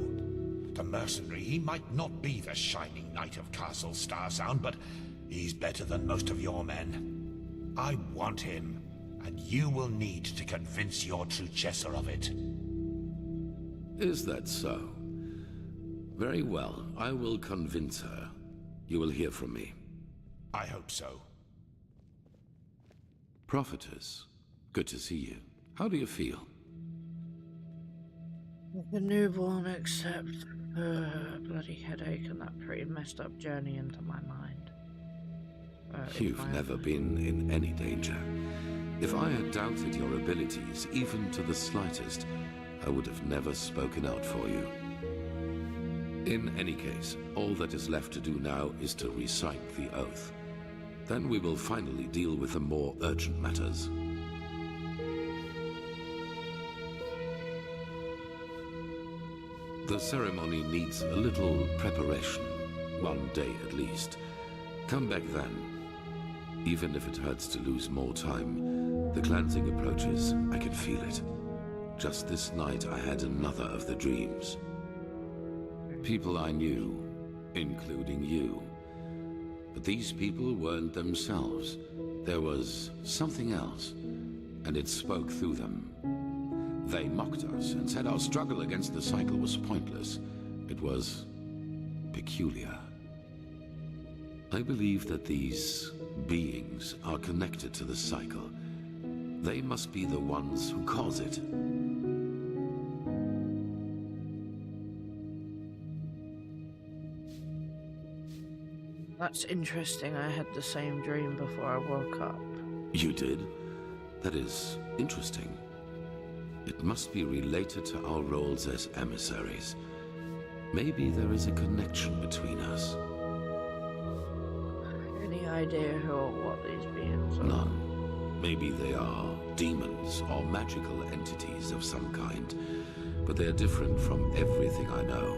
The mercenary, he might not be the shining knight of Castle Starsound, but he's better than most of your men. I want him, and you will need to convince your Truchessa of it. Is that so? Very well, I will convince her. You will hear from me. I hope so. Prophetess, good to see you. How do you feel? Like a newborn, except a bloody headache and that pretty messed up journey into my mind. You've never been in any danger. If I had doubted your abilities, even to the slightest, I would have never spoken out for you. In any case, all that is left to do now is to recite the oath. Then we will finally deal with the more urgent matters. The ceremony needs a little preparation, 1 day at least. Come back then. Even if it hurts to lose more time, the cleansing approaches, I can feel it. Just this night I had another of the dreams. People I knew, including you. But these people weren't themselves. There was something else, and it spoke through them. They mocked us and said our struggle against the cycle was pointless. It was peculiar. I believe that these beings are connected to the cycle. They must be the ones who cause it. That's interesting. I had the same dream before I woke up. You did? That is interesting. It must be related to our roles as emissaries. Maybe there is a connection between us. Any idea who or what these beings are? None. Maybe they are demons or magical entities of some kind, but they are different from everything I know.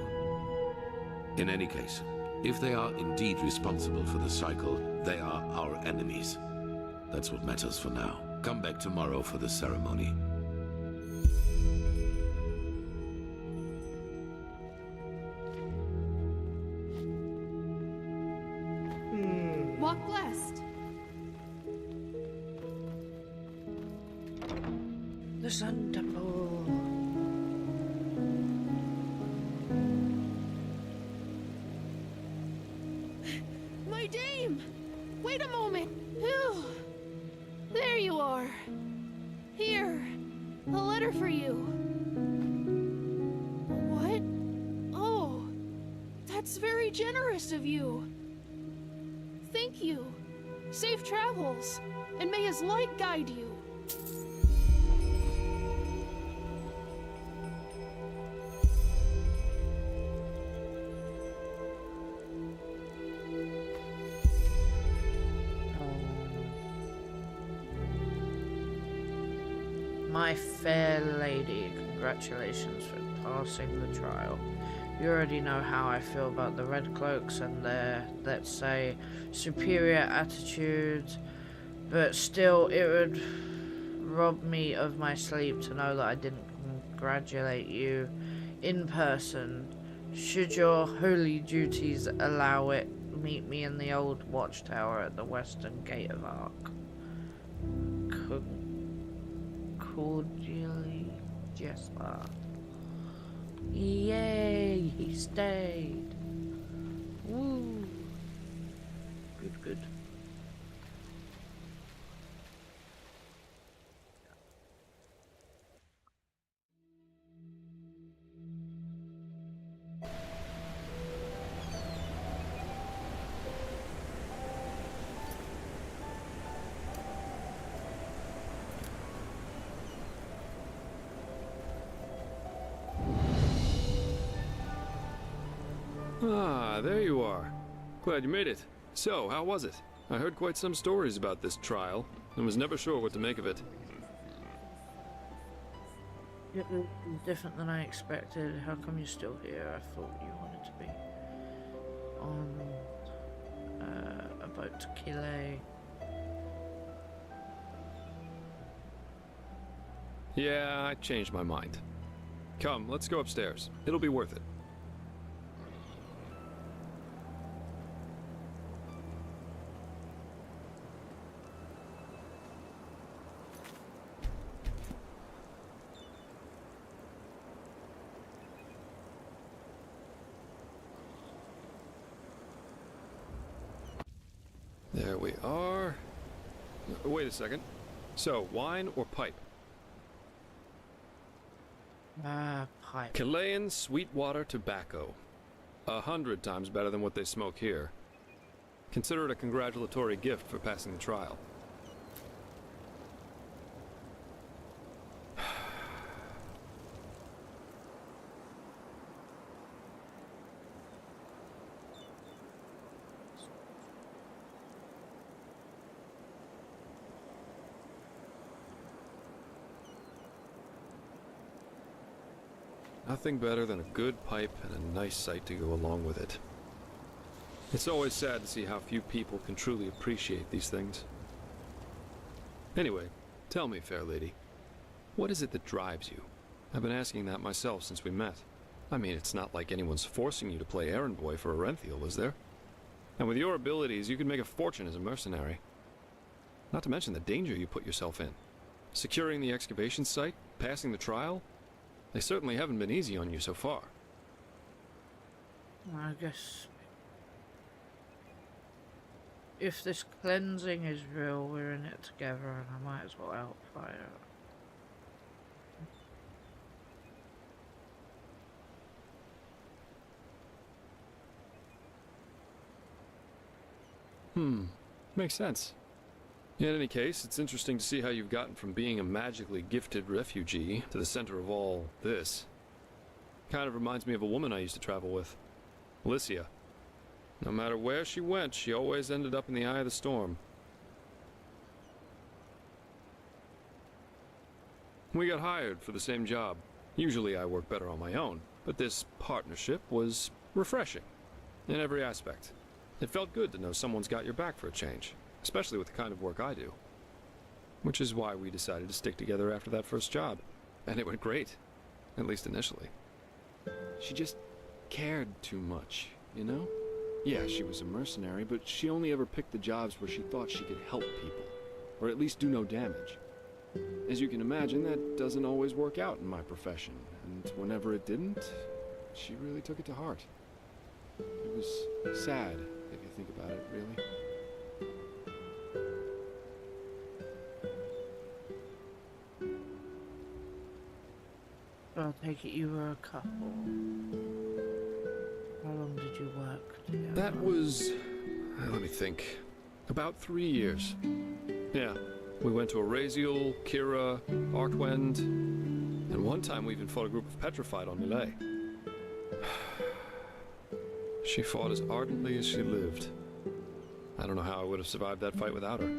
In any case, if they are indeed responsible for the cycle, they are our enemies. That's what matters for now. Come back tomorrow for the ceremony. Walk blessed. The Sun Temple. My dame! Wait a moment. Phew. There you are. Here, a letter for you. What? Oh, that's very generous of you. Thank you. Safe travels, and may his light guide you. My fair lady, congratulations for passing the trial. You already know how I feel about the Red Cloaks and their, let's say, superior attitudes, but still it would rob me of my sleep to know that I didn't congratulate you in person. Should your holy duties allow it, meet me in the old watchtower at the western gate of Ark. Cordially, Jesper. Yay, he stayed. Woo. Good, good. Ah, there you are. Glad you made it. So, how was it? I heard quite some stories about this trial, and was never sure what to make of it. Different than I expected. How come you're still here? I thought you wanted to be on a boat to Kile. Yeah, I changed my mind. Come, let's go upstairs. It'll be worth it. There we are. Wait a second. So, wine or pipe? Pipe. Chilean Sweetwater tobacco. 100 times better than what they smoke here. Consider it a congratulatory gift for passing the trial. Nothing better than a good pipe and a nice sight to go along with it. It's always sad to see how few people can truly appreciate these things. Anyway, tell me, fair lady, what is it that drives you? I've been asking that myself since we met. I mean, it's not like anyone's forcing you to play errand boy for Orenthiel, is there? And with your abilities, you could make a fortune as a mercenary. Not to mention the danger you put yourself in. Securing the excavation site, passing the trial, they certainly haven't been easy on you so far. I guess if this cleansing is real, we're in it together, and I might as well outfire it. Makes sense. In any case, it's interesting to see how you've gotten from being a magically gifted refugee to the center of all this. Kind of reminds me of a woman I used to travel with, Alicia. No matter where she went, she always ended up in the eye of the storm. We got hired for the same job. Usually I work better on my own, but this partnership was refreshing in every aspect. It felt good to know someone's got your back for a change, especially with the kind of work I do. Which is why we decided to stick together after that first job. And it went great, at least initially. She just cared too much, you know? Yeah, she was a mercenary, but she only ever picked the jobs where she thought she could help people, or at least do no damage. As you can imagine, that doesn't always work out in my profession, and whenever it didn't, she really took it to heart. It was sad, if you think about it, really. I'll take it you were a couple. How long did you work together? That was, let me think, about 3 years. Yeah, we went to Araziel, Kira, Arkwend, and one time we even fought a group of Petrified on Millet. She fought as ardently as she lived. I don't know how I would have survived that fight without her.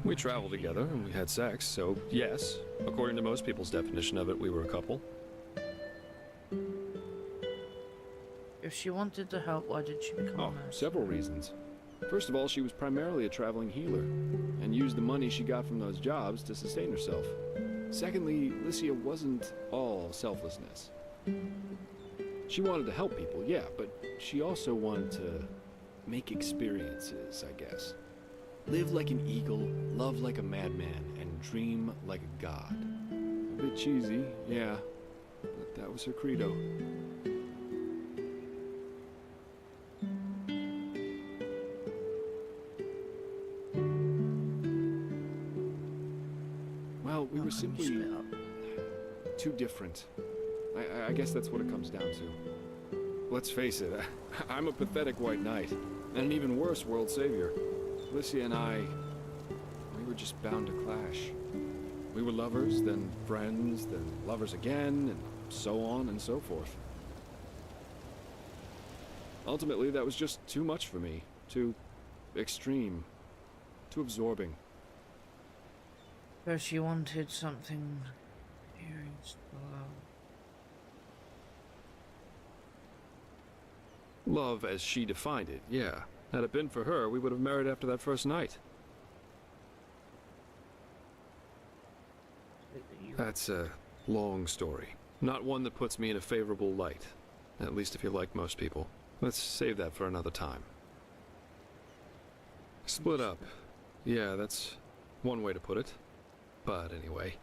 We traveled together and we had sex, so yes, according to most people's definition of it, we were a couple. If she wanted to help, why did she become a mercenary? Several reasons. First of all, she was primarily a traveling healer, and used the money she got from those jobs to sustain herself. Secondly, Lycia wasn't all selflessness. She wanted to help people, yeah, but she also wanted to make experiences, I guess. Live like an eagle, love like a madman, and dream like a god. A bit cheesy, yeah, but that was her credo. Well, we were simply too different. I guess that's what it comes down to. Let's face it, I'm a pathetic white knight, and an even worse world savior. Lycia and I, we were just bound to clash. We were lovers, then friends, then lovers again, and so on and so forth. Ultimately, that was just too much for me. Too extreme. Too absorbing. But she wanted something experienced love. Love as she defined it, yeah. Had it been for her, we would have married after that first night. That's a long story. Not one that puts me in a favorable light. At least if you're like most people. Let's save that for another time. Split up. Yeah, that's one way to put it. But anyway,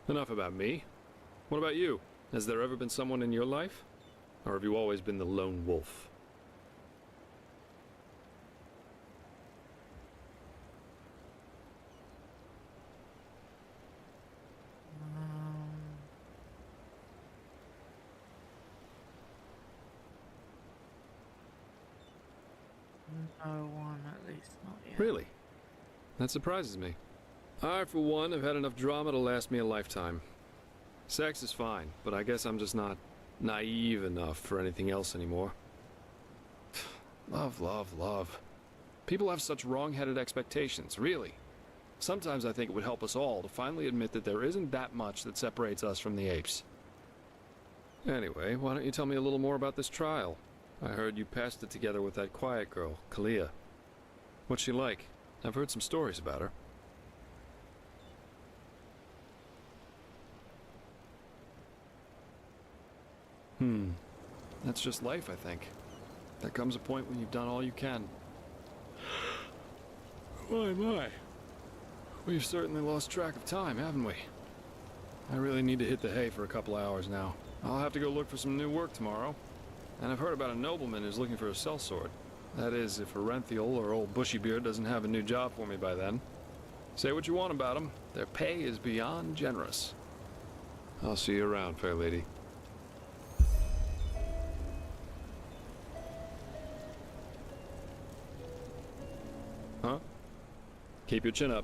enough about me. What about you? Has there ever been someone in your life? Or have you always been the lone wolf? No one, at least not yet. Really? That surprises me. I, for one, have had enough drama to last me a lifetime. Sex is fine, but I guess I'm just not naive enough for anything else anymore. Love, love, love. People have such wrong-headed expectations, really. Sometimes I think it would help us all to finally admit that there isn't that much that separates us from the apes. Anyway, why don't you tell me a little more about this trial? I heard you passed it together with that quiet girl, Kalia. What's she like? I've heard some stories about her. That's just life, I think. There comes a point when you've done all you can. My. We've certainly lost track of time, haven't we? I really need to hit the hay for a couple hours now. I'll have to go look for some new work tomorrow. And I've heard about a nobleman who's looking for a sellsword. That is, if Arenthiel or old Bushybeard doesn't have a new job for me by then. Say what you want about them, their pay is beyond generous. I'll see you around, fair lady. Huh? Keep your chin up.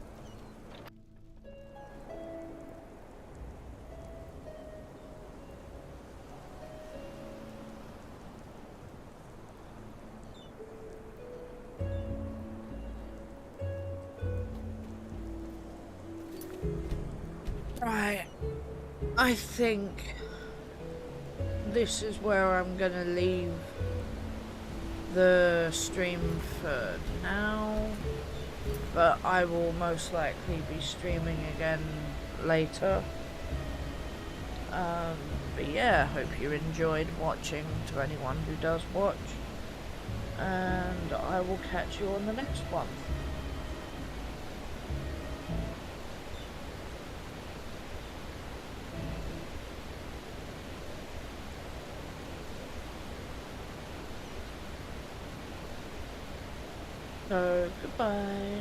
Right. I think this is where I'm gonna leave the stream for now, but I will most likely be streaming again later. But yeah, hope you enjoyed watching, to anyone who does watch, and I will catch you on the next one. So, goodbye.